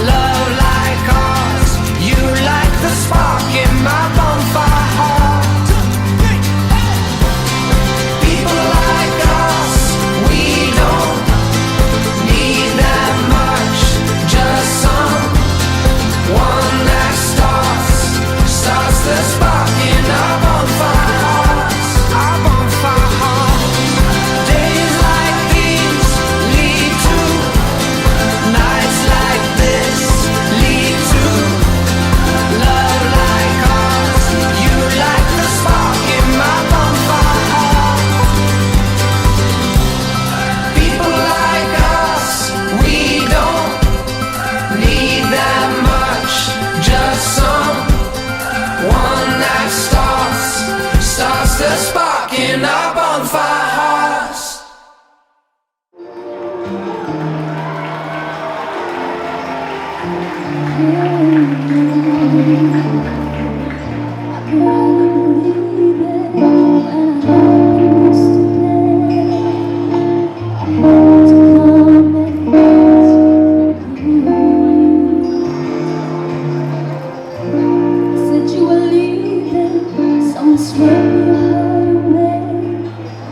love like ours. You light the spark in my bonfire heart. People like us, we don't need that lost the spark in our bonfire hearts. Said you were leaving, someone swept your heart away.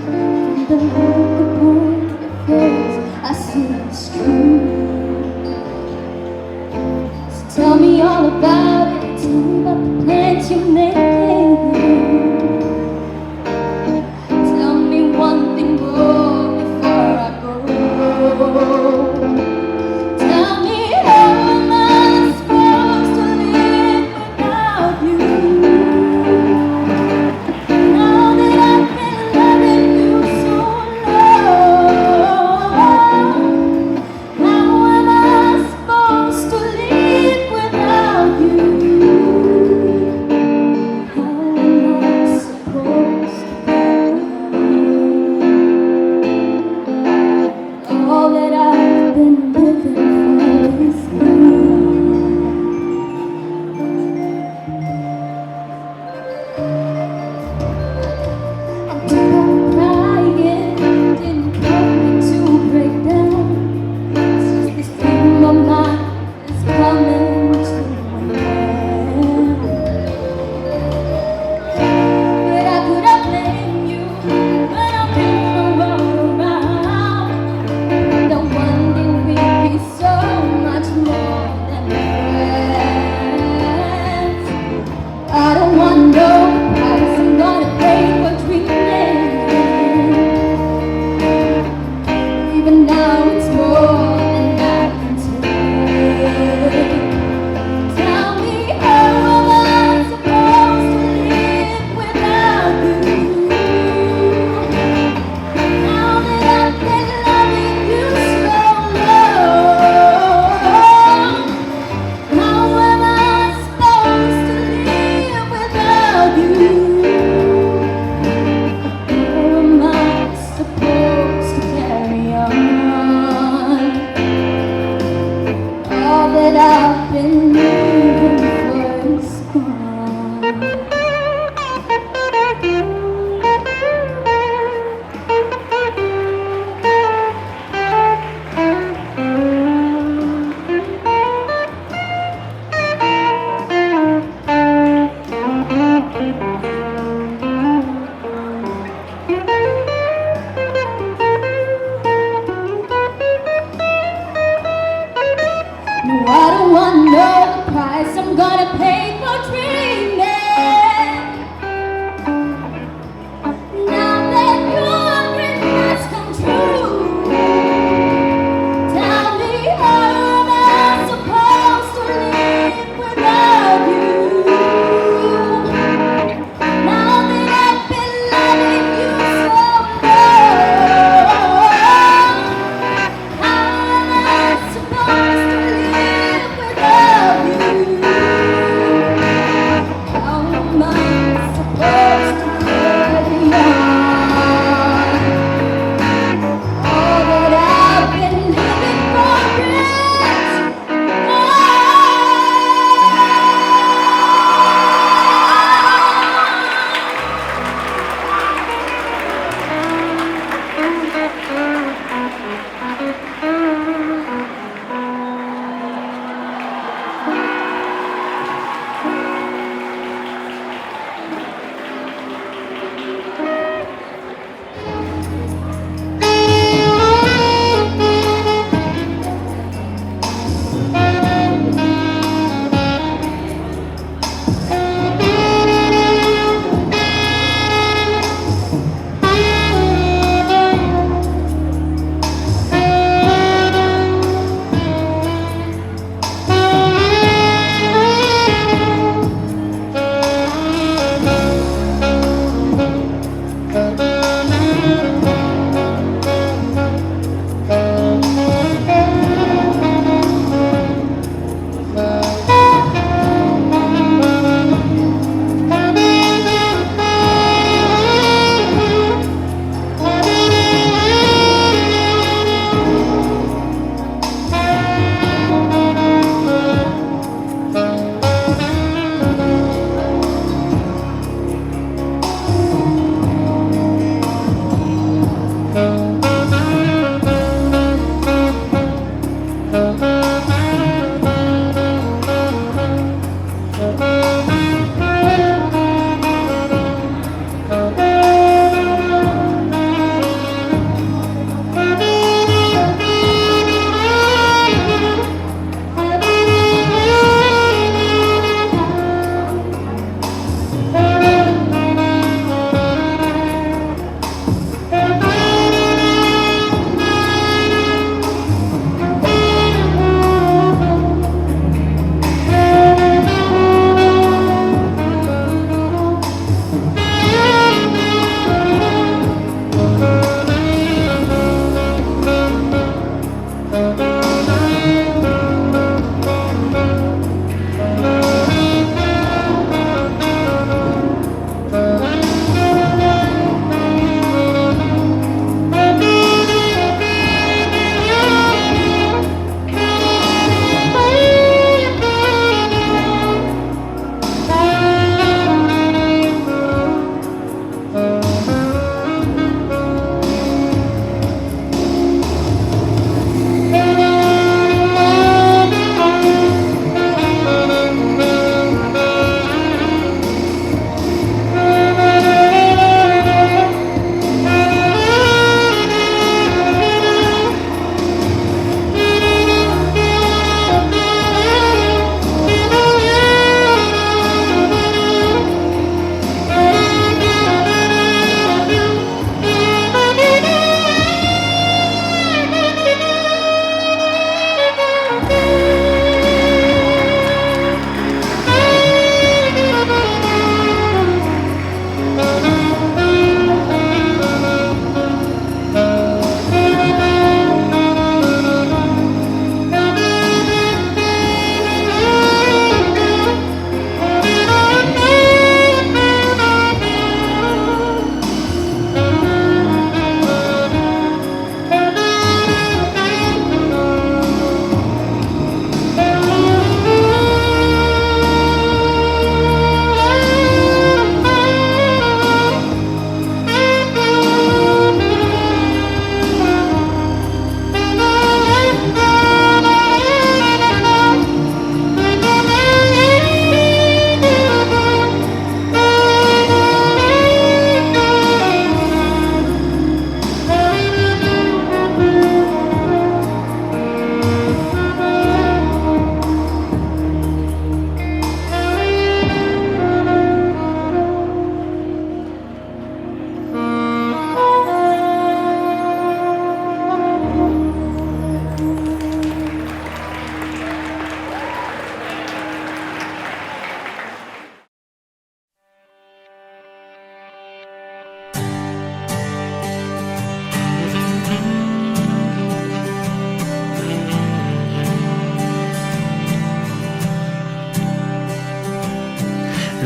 From the look upon your face, I see it's true. So tell me all about it, tell me about the plans you're making. Tell me one thing more before I go. Tell me how am I supposed to live without you? Now that I've been loving you so long, how am I supposed to live without you?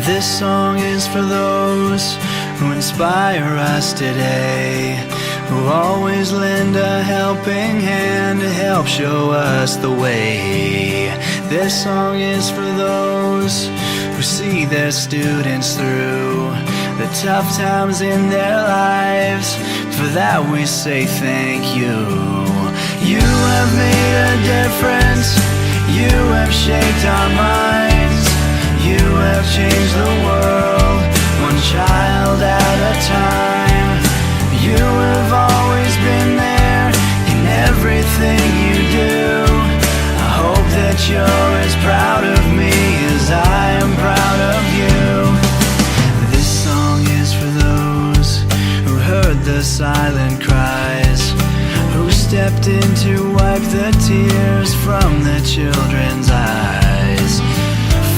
This song is for those who inspire us today, who always lend a helping hand to help show us the way. This song is for those who see their students through the tough times in their lives. For that we say thank you. You have made a difference. You have shaped our minds. You have changed the world, one child at a time. You have always been there in everything you do. I hope that you're as proud of me as I am proud of you. This song is for those who heard the silent cries, who stepped in to wipe the tears from the children's eyes.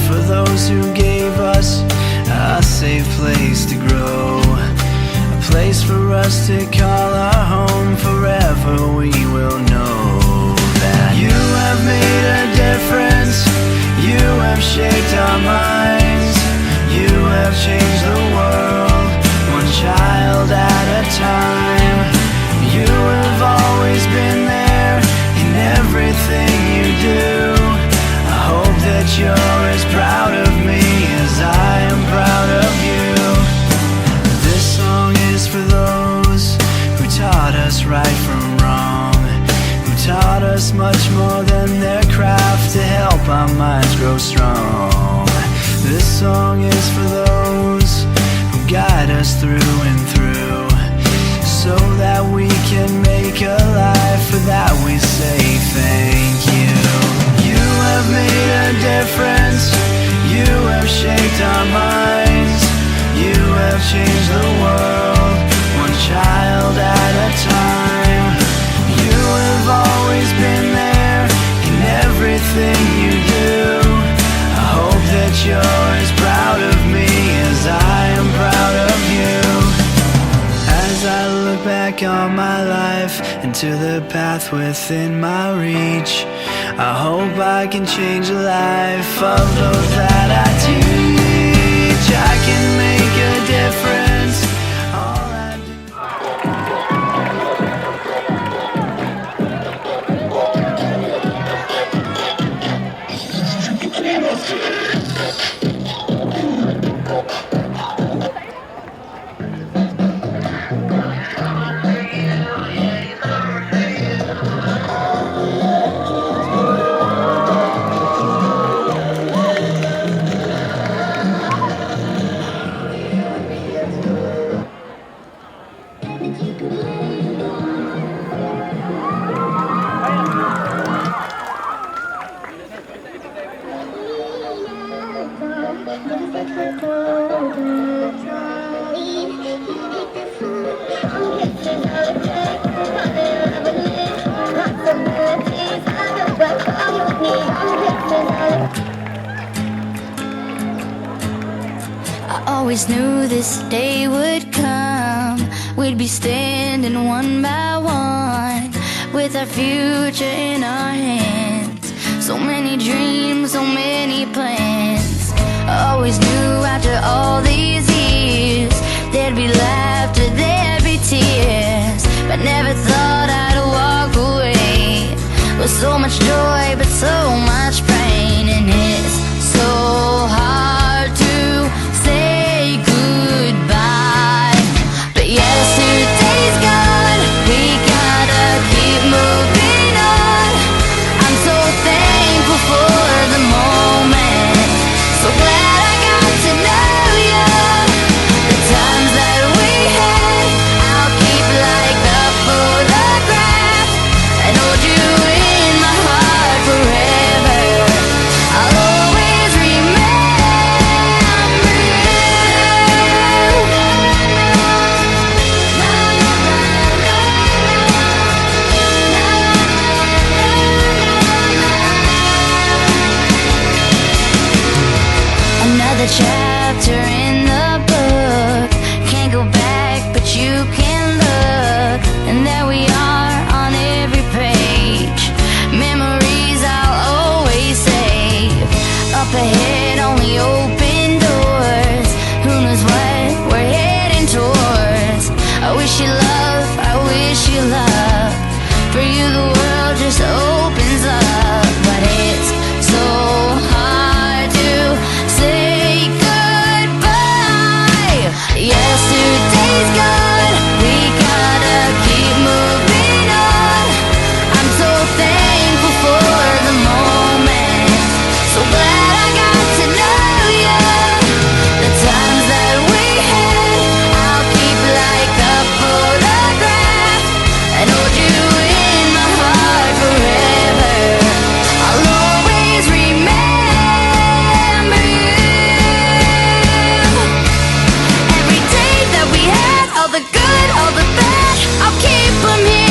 For those who gave us a safe place to grow, a place for us to call our home. Forever we will know that you have made a difference. You have shaped our minds. You have changed the world, one child at a time. You have always been there in everything you do. I hope that you're as proud of me as I am proud of you. This song is for those who taught us right from wrong, who taught us much more than their craft to help our minds grow strong. This song is for those who guide us through and through, so that we can make a life. For that we say thank you. You have made a difference. You have shaped our minds. You have changed the world, one child at a time. You have always been there in everything you do. I hope that you're as proud of me as I am proud of you. As I look back on my life and to the path within my reach, I hope I can change the life of those that I teach. I can make a difference. All I do. I always knew this day would come. We'd be standing one by one with our future in our hands. So many dreams, so many plans. I always knew after all these years there'd be laughter, there'd be tears, but never thought I'd walk away with so much joy but so much pain. And it's so hard to say goodbye, but yesterday's gone. We gotta keep moving on. I'm so thankful for the moment, so glad I got to know you. The times that we had, I'll keep like the photograph and hold you in my heart forever. I'll always remember you. Another chapter in the book. Can't go back, but you can look. And there we are on every page. Memories I'll always save. Up ahead, only open doors. all the bad, I'll keep 'em here.